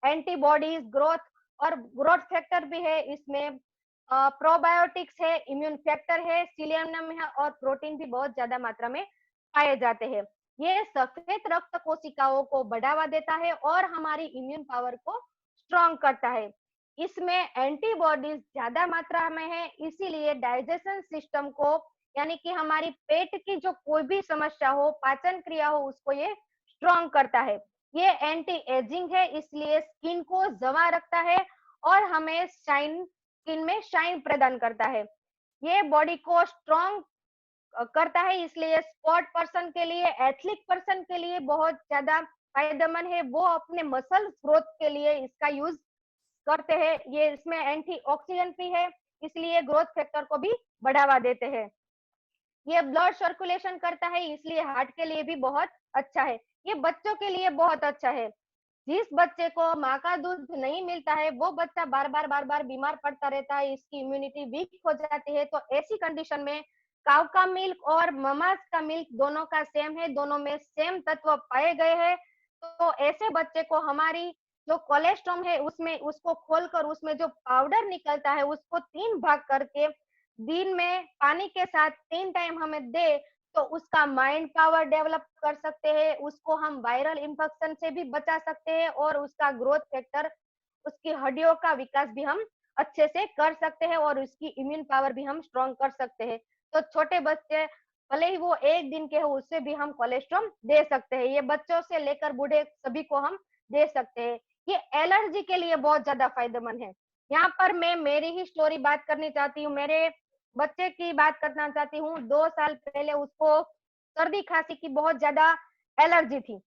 antibodies, growth और ग्रोथ फैक्टर भी है इसमें। प्रोबायोटिक्स है, इम्यून फैक्टर है, सिलेनियम है और प्रोटीन भी बहुत ज्यादा मात्रा में पाए जाते हैं। ये सफेद रक्त कोशिकाओं को बढ़ावा देता है और हमारी इम्यून पावर को स्ट्रॉन्ग करता है। इसमें एंटीबॉडीज ज्यादा मात्रा में है, इसीलिए डाइजेशन सिस्टम को यानी कि हमारी पेट की जो कोई भी समस्या हो, पाचन क्रिया हो, उसको ये स्ट्रॉन्ग करता है। ये एंटी एजिंग है, इसलिए स्किन को जमा रखता है और हमें स्किन में शाइन प्रदान करता है। ये बॉडी को स्ट्रॉन्ग करता है, इसलिए स्पोर्ट पर्सन के लिए, एथलीट पर्सन के लिए बहुत ज्यादा फायदेमंद है। वो अपने मसल ग्रोथ के लिए इसका यूज करते हैं। ये इसमें एंटीऑक्सीडेंट भी है, इसलिए ग्रोथ फैक्टर को भी बढ़ावा देते हैं। ये ब्लड सर्कुलेशन करता है, इसलिए हार्ट के लिए भी बहुत अच्छा है। ये बच्चों के लिए बहुत अच्छा है। जिस बच्चे को माँ का दूध नहीं मिलता है, वो बच्चा बार बार बीमार पड़ता रहता है, इसकी इम्यूनिटी वीक हो जाती है। तो ऐसी कंडीशन में काव का मिल्क और ममास का मिल्क दोनों का सेम है, दोनों में सेम तत्व पाए गए हैं। तो ऐसे बच्चे को हमारी जो कोलेस्ट्रॉम है उसमें उसको खोलकर उसमें जो पाउडर निकलता है उसको 3 भाग करके दिन में पानी के साथ 3 टाइम हमें दे, तो उसका माइंड पावर डेवलप कर सकते हैं, उसको हम वायरल इन्फेक्शन से भी बचा सकते हैं और उसका ग्रोथ फैक्टर, उसकी हड्डियों का विकास भी हम अच्छे से कर सकते हैं और उसकी इम्यून पावर भी हम स्ट्रॉन्ग कर सकते हैं। तो छोटे बच्चे भले ही वो 1 दिन के हो, उससे भी हम कोलेस्ट्रॉल दे सकते हैं। ये बच्चों से लेकर बूढ़े सभी को हम दे सकते हैं। ये एलर्जी के लिए बहुत ज्यादा फायदेमंद है। यहाँ पर मैं मेरी ही स्टोरी बात करनी चाहती हूँ, मेरे बच्चे की बात करना चाहती हूँ। 2 साल पहले उसको सर्दी खांसी की बहुत ज्यादा एलर्जी थी,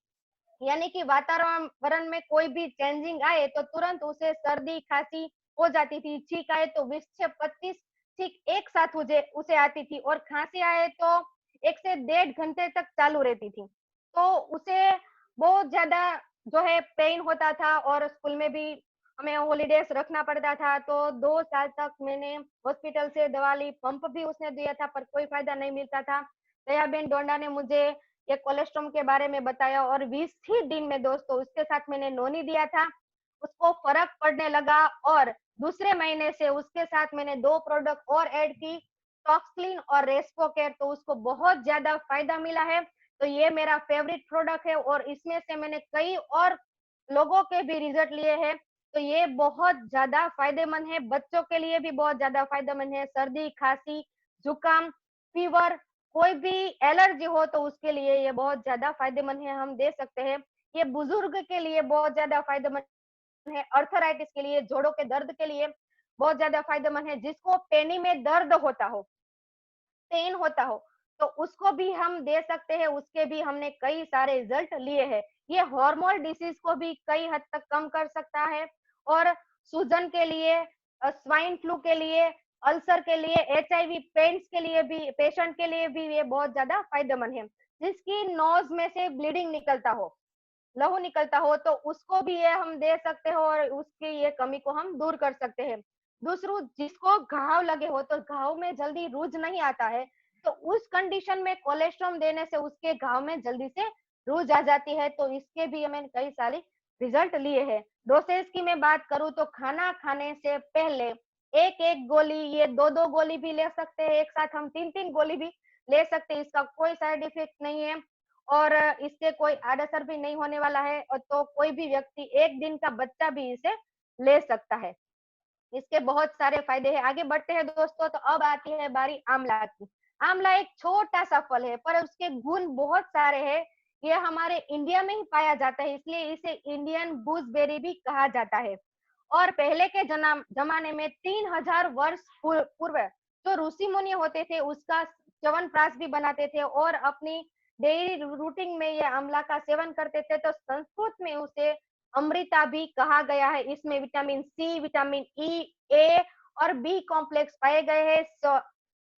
यानी कि वातावरण में कोई भी चेंजिंग आए तो तुरंत उसे सर्दी खांसी हो जाती थी। छींक आए तो 20 से 25 छींक एक साथ उसे उसे आती थी और खांसी आए तो 1 से 1.5 घंटे तक चालू रहती थी। तो उसे बहुत ज्यादा जो है पेन होता था और स्कूल में भी हमें हॉलीडेज रखना पड़ता था। तो 2 साल तक मैंने हॉस्पिटल से दवा ली, पंप भी उसने दिया था पर कोई फायदा नहीं मिलता था। दयाबेन डोंडा ने मुझे ये कोलेस्ट्रॉम के बारे में बताया और 20 ही दिन में दोस्तों उसके साथ मैंने नोनी दिया था, उसको फर्क पड़ने लगा और दूसरे महीने से उसके साथ मैंने 2 प्रोडक्ट और ऐड की, टॉक्सक्लीन और रेस्पो केयर, तो उसको बहुत ज्यादा फायदा मिला है। तो ये मेरा फेवरेट प्रोडक्ट है और इसमें से मैंने कई और लोगों के भी रिजल्ट लिए हैं। तो ये बहुत ज्यादा फायदेमंद है, बच्चों के लिए भी बहुत ज्यादा फायदेमंद है। सर्दी, खांसी, जुकाम, फीवर, कोई भी एलर्जी हो तो उसके लिए ये बहुत ज्यादा फायदेमंद है, हम दे सकते हैं। ये बुजुर्ग के लिए बहुत ज्यादा फायदेमंद है, अर्थराइटिस के लिए, जोड़ों के दर्द के लिए बहुत ज्यादा फायदेमंद है। जिसको पेनी में दर्द होता हो, पेन होता हो, तो उसको भी हम दे सकते हैं, उसके भी हमने कई सारे रिजल्ट लिए हैं। ये हार्मोन डिसीज को भी कई हद तक कम कर सकता है, और सूजन के लिए, स्वाइन फ्लू के लिए, अल्सर के लिए, एचआईवी पेशेंट के लिए भी ये बहुत ज्यादा फायदेमंद है। जिसकी नोज में से ब्लीडिंग निकलता हो, लहू निकलता हो, तो उसको भी ये हम दे सकते हो और उसकी ये कमी को हम दूर कर सकते हैं। दूसरों, जिसको घाव लगे हो तो घाव में जल्दी रूज नहीं आता है, तो उस कंडीशन में कोलेस्ट्रॉम देने से उसके घाव में जल्दी से रूज आ जाती है। तो इसके भी हमें कई सारे रिजल्ट लिए हैं। डोसेज की मैं बात करूं तो खाना खाने से पहले एक एक गोली, ये दो दो गोली भी ले सकते हैं, एक साथ हम तीन तीन गोली भी ले सकते हैं, इसका कोई साइड इफेक्ट नहीं है और इससे कोई आड़-असर भी नहीं होने वाला है, और तो कोई भी व्यक्ति 1 दिन का बच्चा भी इसे ले सकता है। इसके बहुत सारे फायदे हैं। आगे बढ़ते हैं दोस्तों, तो अब आती है बारी आंवला की। आंवला एक छोटा-सा फल है, पर उसके गुण बहुत सारे हैं। ये हमारे इंडिया में ही पाया जाता है, इसलिए इसे इंडियन गूसबेरी भी कहा जाता है। और पहले के जमाने में 3000 वर्ष पूर्व जो ऋषि मुनि होते थे, उसका च्यवनप्राश भी बनाते थे और अपनी डेली रूटीन में ये आंवला का सेवन करते थे। तो संस्कृत में उसे अमृता भी कहा गया है। इसमें विटामिन सी, विटामिन ई, ए और बी कॉम्प्लेक्स पाए गए हैं।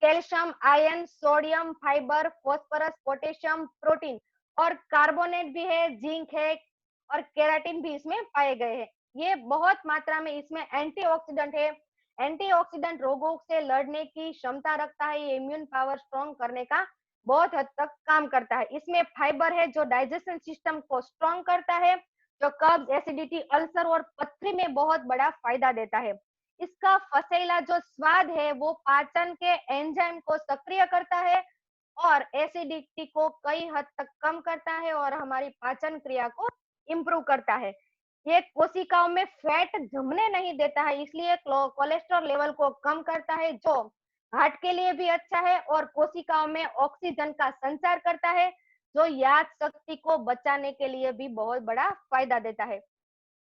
Calcium, iron, sodium, fibre, phosphorus, potassium, protein और कार्बोनेट भी है, जिंक है और केराटिन भी इसमें पाए गए हैं। ये बहुत मात्रा में इसमें एंटीऑक्सीडेंट है। एंटीऑक्सीडेंट रोगों से लड़ने की क्षमता रखता है। ये इम्यून पावर स्ट्रॉन्ग करने का बहुत हद तक काम करता है। इसमें फाइबर है जो डाइजेशन सिस्टम को स्ट्रॉन्ग करता है, जो कब्ज, एसिडिटी, अल्सर और पथरी में बहुत बड़ा फायदा देता है। इसका फसेला जो स्वाद है वो पाचन के एंजाइम को सक्रिय करता है और एसिडिटी को कई हद तक कम करता है और हमारी पाचन क्रिया को इम्प्रूव करता है। ये कोशिकाओं में फैट जमने नहीं देता है, इसलिए कोलेस्ट्रॉल लेवल को कम करता है, जो हार्ट के लिए भी अच्छा है, और कोशिकाओं में ऑक्सीजन का संचार करता है, जो याद शक्ति को बचाने के लिए भी बहुत बड़ा फायदा देता है।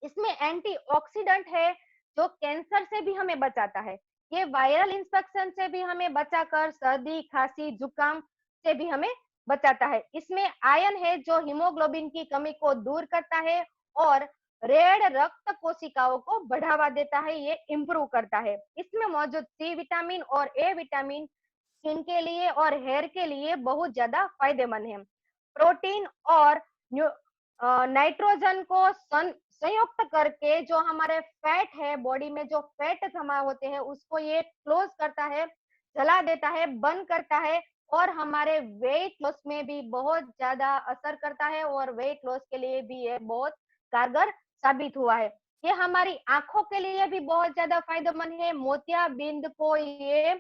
इसमें एंटीऑक्सीडेंट है जो कैंसर से भी हमें बचाता है। ये वायरल इंफेक्शन से भी हमें बचाकर सर्दी, खांसी, जुकाम से भी हमें बचाता है। इसमें आयरन है जो हीमोग्लोबिन की कमी को दूर करता है और रेड रक्त कोशिकाओं को बढ़ावा देता है, ये इम्प्रूव करता है। इसमें मौजूद सी विटामिन और ए विटामिन स्किन के लिए और हेयर के लिए बहुत ज्यादा फायदेमंद है। प्रोटीन और नाइट्रोजन को संयुक्त करके जो हमारे फैट है, बॉडी में जो फैट जमा होते हैं उसको ये क्लोज करता है, जला देता है, बंद करता है और हमारे वेट लॉस में भी बहुत ज्यादा असर करता है और वेट लॉस के लिए भी ये बहुत कारगर साबित हुआ है। ये हमारी आंखों के लिए भी बहुत ज्यादा फायदेमंद है। मोतियाबिंद को ये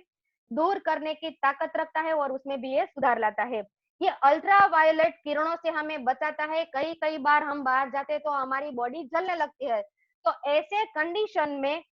दूर करने की ताकत रखता है और उसमें भी ये सुधार लाता है। ये अल्ट्रा वायलेट किरणों से हमें बचाता है। कई कई बार हम बाहर जाते हैं तो हमारी बॉडी जलने लगती है, तो ऐसे कंडीशन में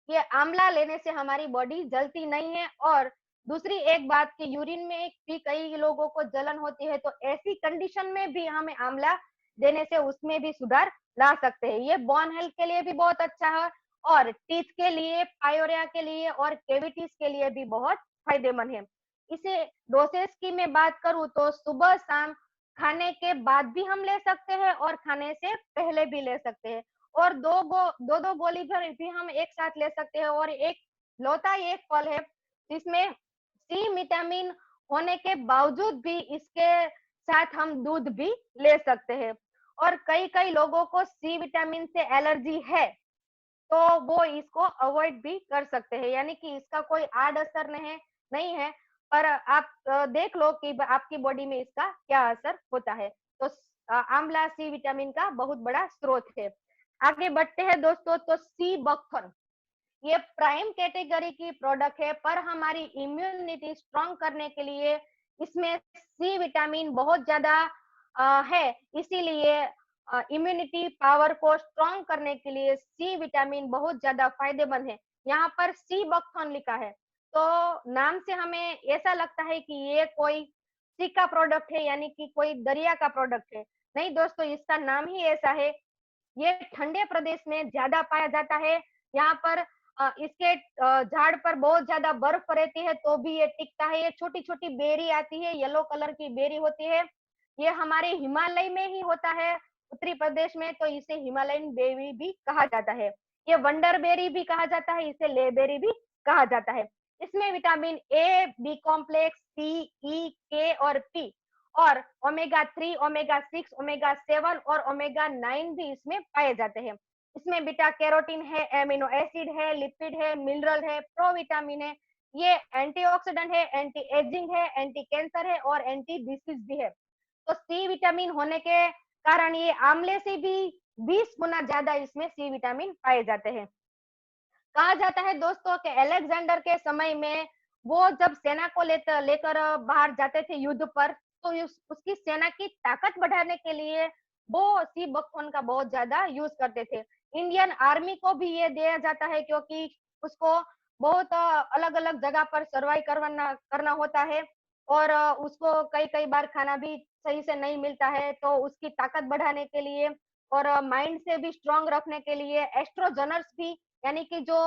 ये आंवला लेने से हमारी बॉडी जलती नहीं है। और दूसरी एक बात कि यूरिन में भी कई लोगों को जलन होती है, तो ऐसी कंडीशन में भी हमें आंवला देने से उसमें भी सुधार ला सकते हैं। ये बोन हेल्थ के लिए भी बहुत अच्छा है और टीथ के लिए, पायोरिया के लिए और कैविटीज के लिए भी बहुत फायदेमंद है। इसे डोसेज की मैं बात करूं तो सुबह शाम खाने के बाद भी हम ले सकते हैं और खाने से पहले भी ले सकते हैं, और दो दो गोली भर भी हम एक साथ ले सकते हैं। और एक लौता एक फल है जिसमें सी विटामिन होने के बावजूद भी इसके साथ हम दूध भी ले सकते हैं। और कई कई लोगों को सी विटामिन से एलर्जी है, तो वो इसको अवॉइड भी कर सकते हैं, यानी कि इसका कोई आड़ असर नहीं है। पर आप देख लो कि आपकी बॉडी में इसका क्या असर होता है। तो आंवला सी विटामिन का बहुत बड़ा स्रोत है। आगे बढ़ते हैं दोस्तों, तो सी बकथन ये प्राइम कैटेगरी की प्रोडक्ट है, पर हमारी इम्यूनिटी स्ट्रॉन्ग करने के लिए इसमें सी विटामिन बहुत ज्यादा है। इसीलिए इम्यूनिटी पावर को स्ट्रॉन्ग करने के लिए सी विटामिन बहुत ज्यादा फायदेमंद है। यहाँ पर सी बकथॉर्न लिखा है, तो नाम से हमें ऐसा लगता है कि ये कोई सी का प्रोडक्ट है, यानी कि कोई दरिया का प्रोडक्ट है। नहीं दोस्तों, इसका नाम ही ऐसा है। ये ठंडे प्रदेश में ज्यादा पाया जाता है। यहाँ पर इसके झाड़ पर बहुत ज्यादा बर्फ रहती है तो भी ये टिकता है। ये छोटी छोटी बेरी आती है, येलो कलर की बेरी होती है। ये हमारे हिमालय में ही होता है, उत्तरी प्रदेश में, तो इसे हिमालयन बेरी भी कहा जाता है। ये वंडर बेरी भी कहा जाता है, इसे ले बेरी भी कहा जाता है। इसमें विटामिन ए, बी कॉम्प्लेक्स, सी, ई, के और पी और ओमेगा 3, ओमेगा 6, ओमेगा 7 और ओमेगा 9 भी इसमें पाए जाते हैं। इसमें बीटा कैरोटीन है, एमिनो एसिड है, लिपिड है, मिनरल है, प्रोविटामिन है। ये एंटीऑक्सीडेंट है, एंटी एजिंग है, एंटी कैंसर है और एंटी डिसीज भी है। तो सी विटामिन होने के कारण ये आंवले से भी 20 गुना ज्यादा इसमें सी विटामिन पाए जाते हैं। कहा जाता है दोस्तों कि अलेक्जेंडर के समय में वो जब सेना को लेकर बाहर जाते थे युद्ध पर, तो उसकी सेना की ताकत बढ़ाने के लिए वो सी बकथॉर्न का बहुत ज्यादा यूज करते थे। इंडियन आर्मी को भी ये दिया जाता है क्योंकि उसको बहुत अलग अलग जगह पर सर्वाइव करवाना करना होता है और उसको कई कई बार खाना भी सही से नहीं मिलता है, तो उसकी ताकत बढ़ाने के लिए और माइंड से भी स्ट्रांग रखने के लिए एस्ट्रोजनर्स भी, यानी कि जो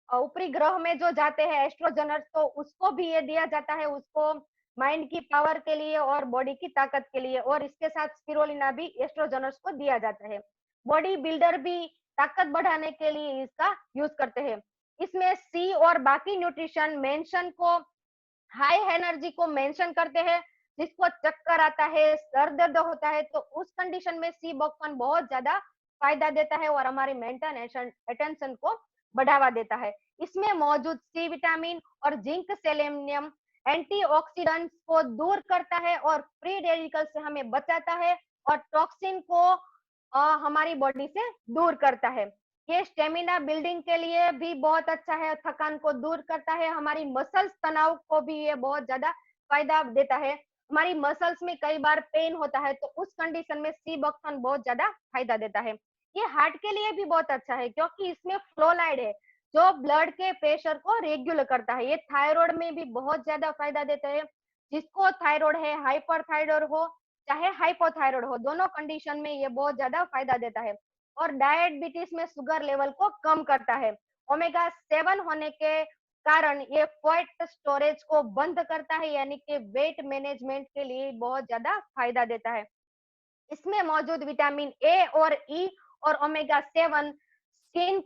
ऊपरी ग्रह में जो जाते हैं एस्ट्रोजनर्स, तो उसको भी ये दिया जाता है, उसको माइंड की पावर के लिए और बॉडी की ताकत के लिए। और इसके साथ स्पिरुलिना भी एस्ट्रोजनर्स को दिया जाता है। बॉडी बिल्डर भी ताकत बढ़ाने के लिए इसका यूज करते हैं। इसमें सी और बाकी न्यूट्रिशन मेंशन को हाई एनर्जी को मेंशन करते हैं। जिसको चक्कर आता है, सर दर्द होता है, तो उस कंडीशन में सी बकथॉर्न बहुत ज्यादा फायदा देता है और हमारी मेंटल अटेंशन को बढ़ावा देता है। इसमें मौजूद सी विटामिन और जिंक सेलेनियम एंटीऑक्सीडेंट्स को दूर करता है और फ्री रेडिकल से हमें बचाता है और टॉक्सिन को हमारी बॉडी से दूर करता है। ये स्टेमिना बिल्डिंग के लिए भी बहुत अच्छा है, थकान को दूर करता है, हमारी मसल्स तनाव को भी ये बहुत ज्यादा फायदा देता है। हमारी मसल्स में कई बार पेन होता है, तो उस कंडीशन में सी बकथॉर्न बहुत ज्यादा फायदा देता है। ये हार्ट के लिए भी बहुत अच्छा है क्योंकि इसमें फ्लोराइड है जो ब्लड के प्रेशर को रेगुलर करता है। ये थायराइड में भी बहुत ज्यादा फायदा देता है। जिसको थायराइड है, हाइपरथायराइड हो चाहे हाइपोथायराइड हो, दोनों कंडीशन में ये बहुत ज्यादा फायदा देता है। और डायबिटीज में शुगर लेवल को कम करता है। ओमेगा 7 होने के कारण ये फैट स्टोरेज को बंद करता है, यानी कि वेट मैनेजमेंट के लिए बहुत ज्यादा फायदा देता है। इसमें मौजूद विटामिन ए और ई और ओमेगा 7 स्किन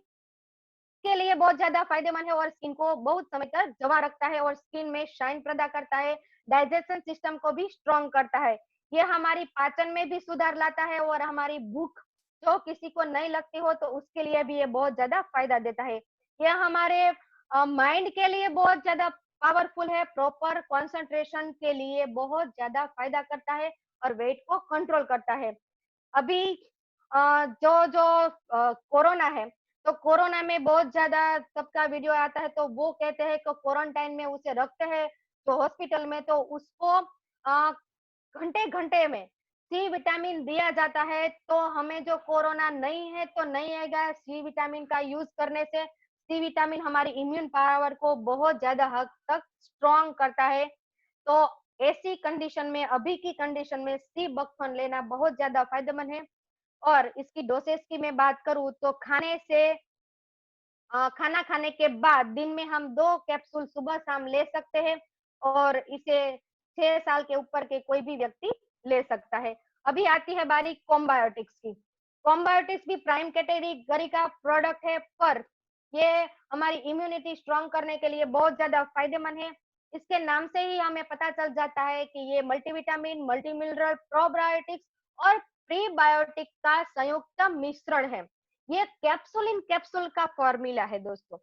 के लिए बहुत ज्यादा फायदेमंद है और स्किन को बहुत समय तक जमा रखता है और स्किन में शाइन पैदा करता है। डाइजेशन सिस्टम को भी स्ट्रॉन्ग करता है। ये हमारी पाचन में भी सुधार लाता है और हमारी भूख जो किसी को नहीं लगती हो तो उसके लिए भी ये बहुत ज्यादा फायदा देता है। ये हमारे माइंड के लिए बहुत ज्यादा पावरफुल है, प्रॉपर कंसंट्रेशन के लिए बहुत ज्यादा फायदा करता है और वेट को कंट्रोल करता है। अभी जो जो कोरोना है, तो कोरोना में बहुत ज्यादा सबका वीडियो आता है, तो वो कहते हैं कि क्वारंटाइन में उसे रखते हैं तो हॉस्पिटल में, तो उसको घंटे घंटे में सी विटामिन दिया जाता है। तो हमें जो कोरोना नहीं है तो नहीं आएगा। सी विटामिन का यूज करने से सी विटामिन हमारी इम्यून पावर को बहुत ज्यादा हद तक स्ट्रॉन्ग करता है। तो ऐसी कंडीशन में, अभी की कंडीशन में सी बकथॉर्न लेना बहुत ज्यादा फायदेमंद है। और इसकी डोसेज की मैं बात करूं तो खाना खाने के बाद दिन में हम 2 कैप्सूल सुबह शाम ले सकते हैं और इसे 6 साल के ऊपर के कोई भी व्यक्ति ले सकता है। अभी आती है बारी कॉम्बायोटिक्स की। कॉम्बायोटिक्स भी प्राइम कैटेगरी का प्रोडक्ट है, पर ये हमारी इम्यूनिटी स्ट्रॉन्ग करने के लिए बहुत ज्यादा फायदेमंद है। इसके नाम से ही हमें पता चल जाता है कि ये मल्टीविटामिन, मल्टी मिनरल, प्रोबायोटिक्स और प्रीबायोटिक का संयुक्त मिश्रण है। ये कैप्सूल इन कैप्सूल का फॉर्मूला है दोस्तों।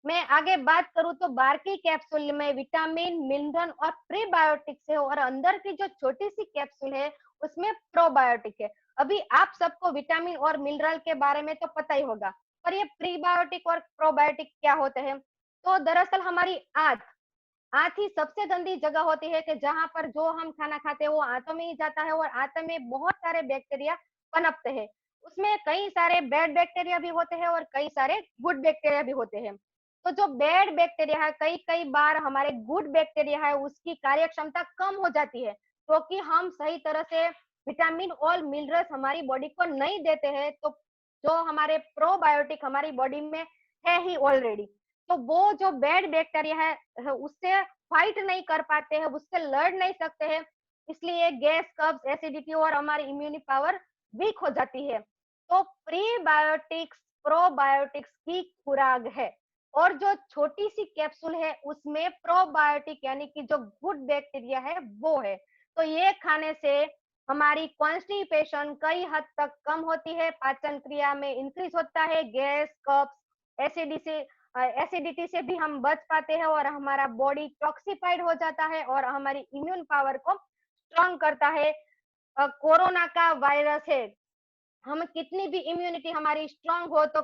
मैं आगे बात करूं तो बाहर की कैप्सूल में विटामिन, मिनरल और प्रीबायोटिक्स है और अंदर की जो छोटी सी कैप्सूल है उसमें प्रोबायोटिक है। अभी आप सबको विटामिन और मिनरल के बारे में तो पता ही होगा, पर ये प्रीबायोटिक और प्रोबायोटिक क्या होते हैं? तो दरअसल हमारी आंत आंत ही सबसे गंदी जगह होती है कि जहां पर जो हम खाना खाते हैं वो आंतों में ही जाता है और आंतों में बहुत सारे बैक्टीरिया पनपते हैं। उसमें कई सारे बैड बैक्टीरिया भी होते हैं और कई सारे गुड बैक्टीरिया भी होते हैं। तो जो बैड बैक्टीरिया है, कई कई बार हमारे गुड बैक्टीरिया है उसकी कार्य क्षमता कम हो जाती है, क्योंकि हम सही तरह से विटामिन और मिनरल्स हमारी बॉडी को नहीं देते हैं। तो जो हमारे प्रोबायोटिक हमारी बॉडी में है ही ऑलरेडी, तो वो जो बैड बैक्टीरिया है उससे फाइट नहीं कर पाते हैं, उससे लड़ नहीं सकते हैं। इसलिए गैस, कब्ज, एसिडिटी और हमारी इम्यूनिटी पावर वीक हो जाती है। तो प्रीबायोटिक्स प्रोबायोटिक्स की खुराक है, और जो छोटी सी कैप्सूल है उसमें प्रोबायोटिक यानी कि जो गुड बैक्टीरिया है वो है। तो ये खाने से हमारी कॉन्स्टिपेशन कई हद तक कम होती है, पाचन क्रिया में इंक्रीज होता है, गैस, कब्ज, एसिडिटी से भी हम बच पाते हैं और हमारा बॉडी टॉक्सिफाइड हो जाता है और हमारी इम्यून पावर को स्ट्रांग करता है। कोरोना का वायरस है, हम कितनी भी इम्यूनिटी हमारी स्ट्रांग हो तो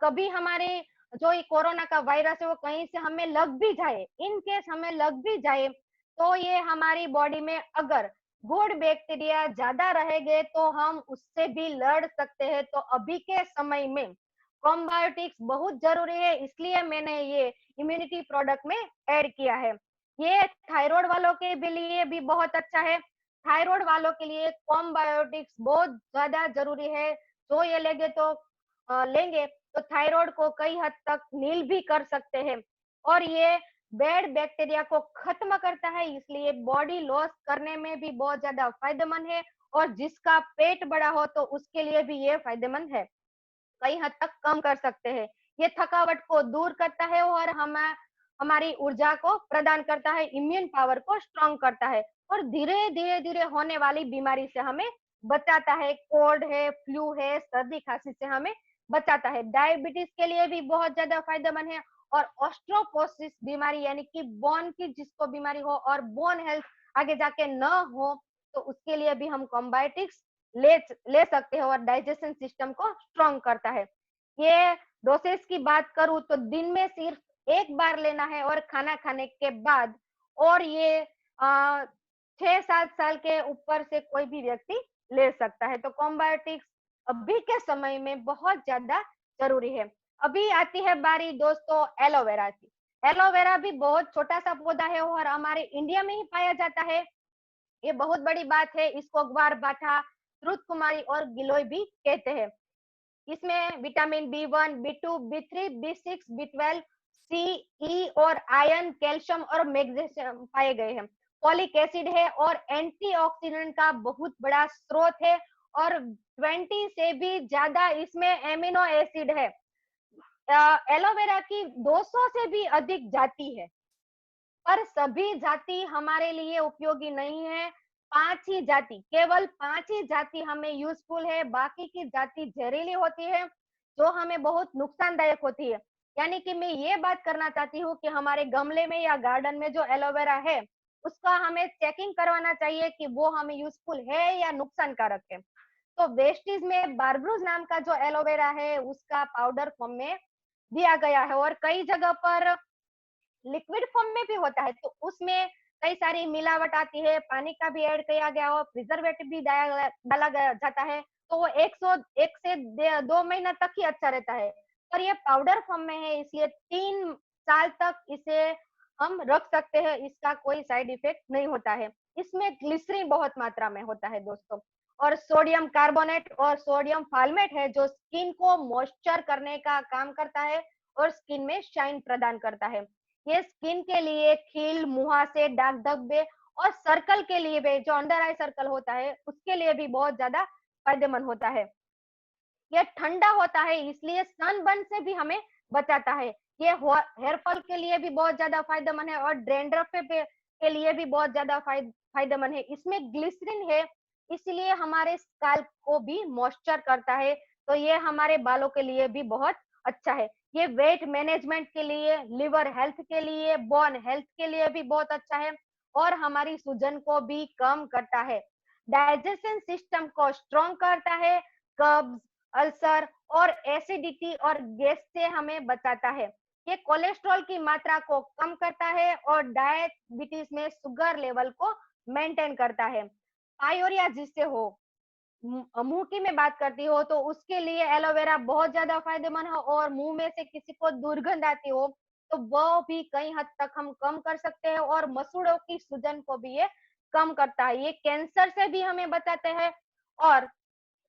कभी हमारे जो ये कोरोना का वायरस है वो कहीं से हमें लग भी जाए, इन केस हमें लग भी जाए, तो ये हमारी बॉडी में अगर गुड बैक्टीरिया ज्यादा रहेंगे तो हम उससे भी लड़ सकते हैं। तो अभी के समय में कॉम्बायोटिक्स बहुत जरूरी है, इसलिए मैंने ये इम्यूनिटी प्रोडक्ट में ऐड किया है। ये थायराइड वालों के भी लिए भी बहुत अच्छा है। थायराइड वालों के लिए कॉम्बायोटिक्स बहुत ज्यादा जरूरी है। जो ये लेंगे तो लेंगे तो थायराइड को कई हद तक नील भी कर सकते हैं, और ये बैड बैक्टीरिया को खत्म करता है, इसलिए बॉडी लॉस करने में भी बहुत ज्यादा फायदेमंद है। और जिसका पेट बड़ा हो तो उसके लिए भी ये फायदेमंद है, कई हद तक कम कर सकते हैं। ये थकावट को दूर करता है और हमारी ऊर्जा को प्रदान करता है, इम्यून पावर को स्ट्रांग करता है और धीरे धीरे धीरे होने वाली बीमारी से हमें बचाता है। कोल्ड है, फ्लू है, सर्दी खांसी से हमें बचाता है। डायबिटीज के लिए भी बहुत ज्यादा फायदेमंद है, और ऑस्ट्रोपोसिस बीमारी यानी कि बोन की जिसको बीमारी हो और बोन हेल्थ आगे जाके न हो, तो उसके लिए भी हम कॉम्बायोटिक्स ले ले सकते हैं और डाइजेशन सिस्टम को स्ट्रांग करता है। ये डोसेज की बात करूं तो दिन में सिर्फ एक बार लेना है और खाना खाने के बाद, और ये 6-7 साल के ऊपर से कोई भी व्यक्ति ले सकता है। तो कॉम्बायोटिक्स अभी के समय में बहुत ज्यादा जरूरी है। अभी आती है बारी दोस्तों एलोवेरा की। एलोवेरा भी बहुत छोटा सा पौधा है और हमारे इंडिया में ही पाया जाता है। ये बहुत बड़ी बात है। इसको ग्वार बाठा, रुत कुमारी और गिलोय भी कहते हैं। इसमें vitamin B1, B2, B3, B6, B12, सी, ई और आयरन, कैल्शियम और मैग्नीशियम पाए गए हैं। फॉलिक एसिड है और एंटीऑक्सीडेंट का बहुत बड़ा स्रोत है, और 20 से भी ज्यादा इसमें एमिनो एसिड है। एलोवेरा की 200 से भी अधिक जाति है, पर सभी जाति हमारे लिए उपयोगी नहीं है। 5 ही जाति, केवल 5 ही जाति हमें यूजफुल है, बाकी की जाति जहरीली होती है, जो हमें बहुत नुकसानदायक होती है। यानी कि मैं ये बात करना चाहती हूँ कि हमारे गमले में या गार्डन में जो एलोवेरा है उसका हमें चेकिंग करवाना चाहिए कि वो हमें यूजफुल है या नुकसानकारक है। तो वेस्टीज में बार्बरूज नाम का जो एलोवेरा है उसका पाउडर फॉर्म में दिया गया है, और कई जगह पर लिक्विड फॉर्म में भी होता है, तो उसमें कई सारी मिलावट आती है, पानी का भी ऐड किया गया हो, प्रिजर्वेटिव भी डाला गया जाता है, तो वो 1 से 2 महीना तक ही अच्छा रहता है। पर ये पाउडर फॉर्म में है, इसलिए 3 साल तक इसे हम रख सकते हैं, इसका कोई साइड इफेक्ट नहीं होता है। इसमें ग्लिसरीन बहुत मात्रा में होता है दोस्तों, और सोडियम कार्बोनेट और सोडियम फाल्मेट है जो स्किन को मॉइस्चर करने का काम करता है और स्किन में शाइन प्रदान करता है। ये स्किन के लिए, खील, मुहासे, दाग धब्बे और सर्कल के लिए भी, जो अंडर आई सर्कल होता है उसके लिए भी बहुत ज्यादा फायदेमंद होता है। ये ठंडा होता है, इसलिए सनबर्न से भी हमें बचाता है। ये हेयर फॉल के लिए भी बहुत ज्यादा फायदेमंद है और डैंड्रफ के लिए भी बहुत ज्यादा फायदेमंद है। इसमें ग्लिसरीन है, इसलिए हमारे स्कैल्प को भी मॉइस्चर करता है, तो ये हमारे बालों के लिए भी बहुत अच्छा है। ये वेट मैनेजमेंट के लिए, लिवर हेल्थ के लिए, बोन हेल्थ के लिए भी बहुत अच्छा है, और हमारी सूजन को भी कम करता है, डाइजेशन सिस्टम को स्ट्रॉन्ग करता है, कब्ज, अल्सर और एसिडिटी और गैस से हमें बचाता है। ये कोलेस्ट्रॉल की मात्रा को कम करता है और डायबिटीज में शुगर लेवल को मेंटेन करता है। पायोरिया जिससे हो, मुंह की मैं बात करती हो तो उसके लिए एलोवेरा बहुत ज्यादा फायदेमंद है, और मुंह में से किसी को दुर्गंध आती हो तो वो भी कई हद तक हम कम कर सकते हैं, और मसूड़ों की सूजन को भी ये कम करता है। ये कैंसर से भी हमें बचाते हैं और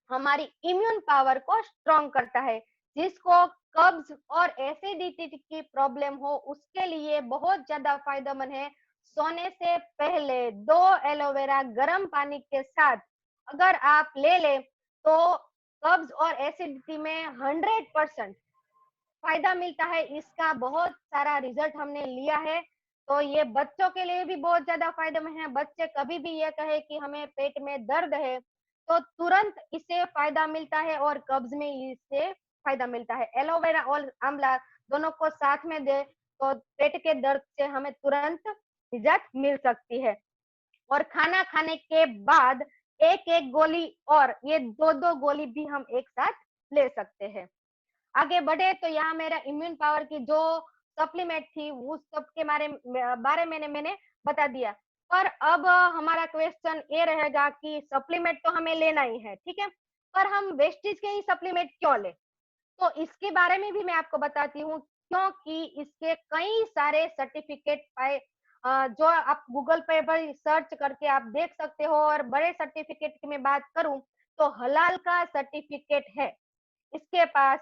हमारी इम्यून पावर को स्ट्रॉन्ग करता है। जिसको कब्ज और एसिडिटी की प्रॉब्लम हो उसके लिए बहुत ज्यादा फायदेमंद है। सोने से पहले 2 एलोवेरा गर्म पानी के साथ अगर आप ले ले तो कब्ज और एसिडिटी में 100% फायदा मिलता है। इसका बहुत सारा रिजल्ट हमने लिया है। तो ये बच्चों के लिए भी बहुत ज्यादा फायदेमंद है। बच्चे कभी भी ये कहे कि हमें पेट में दर्द है तो तुरंत इससे फायदा मिलता है, और कब्ज में इससे फायदा मिलता है। एलोवेरा और आंवला दोनों को साथ में दे तो पेट के दर्द से हमें तुरंत निजात मिल सकती है। और खाना खाने के बाद एक एक गोली, और ये 2-2 गोली भी हम एक साथ ले सकते हैं। आगे बढ़े तो यहाँ मेरा इम्यून पावर की जो सप्लीमेंट थी उस सब के बारे में मैंने बता दिया। पर अब हमारा क्वेश्चन ये रहेगा कि सप्लीमेंट तो हमें लेना ही है, ठीक है, पर हम वेस्टीज के ही सप्लीमेंट क्यों ले? तो इसके बारे में भी मैं आपको बताती हूँ, क्योंकि इसके कई सारे सर्टिफिकेट पाए, जो आप गूगल पे पर सर्च करके आप देख सकते हो। और बड़े सर्टिफिकेट की मैं बात करूं तो हलाल का सर्टिफिकेट है इसके पास,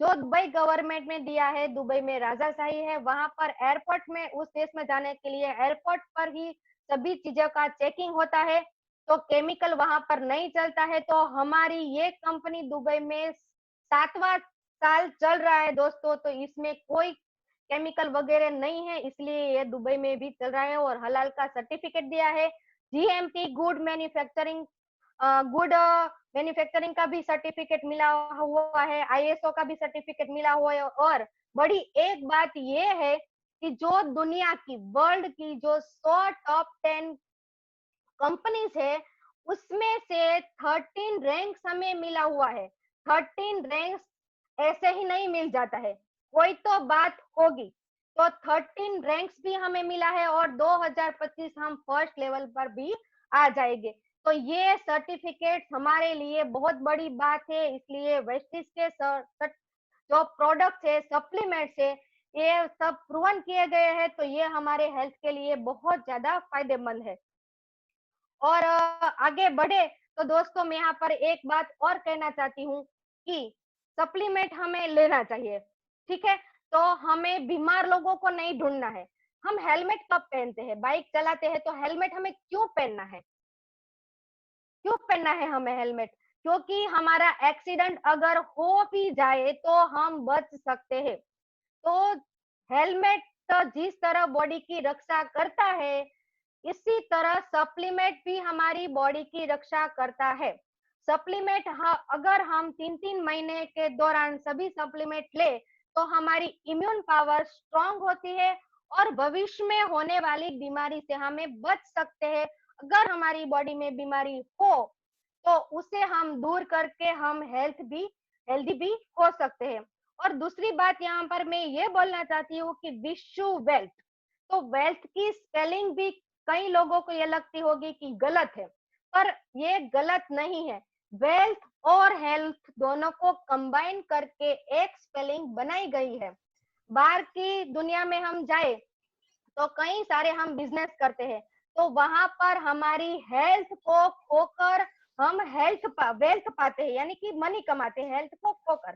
जो दुबई गवर्नमेंट में दिया है। दुबई में राजाशाही है, वहां पर एयरपोर्ट में उस देश में जाने के लिए एयरपोर्ट पर ही सभी चीजों का चेकिंग होता है, तो केमिकल वहां पर नहीं चलता है। तो हमारी ये कंपनी दुबई में 7वां साल चल रहा है दोस्तों, तो इसमें कोई केमिकल वगैरह नहीं है, इसलिए ये दुबई में भी चल रहा है और हलाल का सर्टिफिकेट दिया है। जीएमटी गुड मैन्युफैक्चरिंग का भी सर्टिफिकेट मिला हुआ है, आईएसओ का भी सर्टिफिकेट मिला हुआ है। और बड़ी एक बात ये है कि जो दुनिया की वर्ल्ड की जो 100 टॉप 10 कंपनीज है उसमें से 13 रैंक्स हमें मिला हुआ है। 13 रैंक्स ऐसे ही नहीं मिल जाता है, कोई तो बात होगी। तो 13 रैंक्स भी हमें मिला है और 2025 हम फर्स्ट लेवल पर भी आ जाएंगे। तो ये सर्टिफिकेट हमारे लिए बहुत बड़ी बात है। इसलिए वेस्टिज के जो प्रोडक्ट्स है, सप्लीमेंट्स है, ये सब प्रूवन किए गए हैं, तो ये हमारे हेल्थ के लिए बहुत ज्यादा फायदेमंद है। और आगे बढ़े तो दोस्तों मैं यहाँ पर एक बात और कहना चाहती हूँ कि सप्लीमेंट हमें लेना चाहिए, ठीक है। तो हमें बीमार लोगों को नहीं ढूंढना है। हम हेलमेट कब पहनते हैं? बाइक चलाते हैं तो हेलमेट हमें क्यों पहनना है? क्यों पहनना है हमें हेलमेट? क्योंकि हमारा एक्सीडेंट अगर हो भी जाए तो हम बच सकते हैं। तो हेलमेट तो जिस तरह बॉडी की रक्षा करता है, इसी तरह सप्लीमेंट भी हमारी बॉडी की रक्षा करता है। सप्लीमेंट अगर हम 3-3 महीने के दौरान सभी सप्लीमेंट ले तो हमारी इम्यून पावर स्ट्रांग होती है और भविष्य में होने वाली बीमारी से हमें बच सकते हैं। अगर हमारी बॉडी में बीमारी हो तो उसे हम दूर करके हम हेल्दी भी हो सकते हैं। और दूसरी बात यहाँ पर मैं ये बोलना चाहती हूँ कि विश्व वेल्थ, तो वेल्थ की स्पेलिंग भी कई लोगों को ये लगती होगी कि गलत है, पर ये गलत नहीं है। वेल्थ और हेल्थ दोनों को कंबाइन करके एक स्पेलिंग बनाई गई है। बाहर की दुनिया में हम जाए तो कई सारे हम बिजनेस करते हैं, तो वहां पर हमारी हेल्थ को खोकर हम वेल्थ पाते हैं, यानी कि मनी कमाते हैं हेल्थ को खोकर।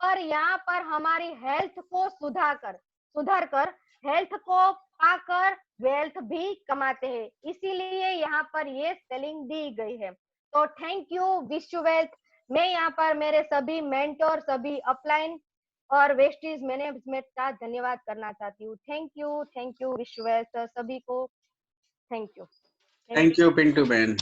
पर यहाँ पर हमारी हेल्थ को सुधार कर हेल्थ को पाकर वेल्थ भी कमाते हैं, इसीलिए यहाँ पर ये स्पेलिंग दी गई है। तो थैंक यू विश्व वेल्थ। मैं यहाँ पर मेरे सभी मेंटोर, सभी अपलाइन और वेस्टीज मैनेजमेंट का धन्यवाद करना चाहती हूँ। थैंक यू विश्व वेल्थ सभी को। Thank you. Thank you Pintu बहन।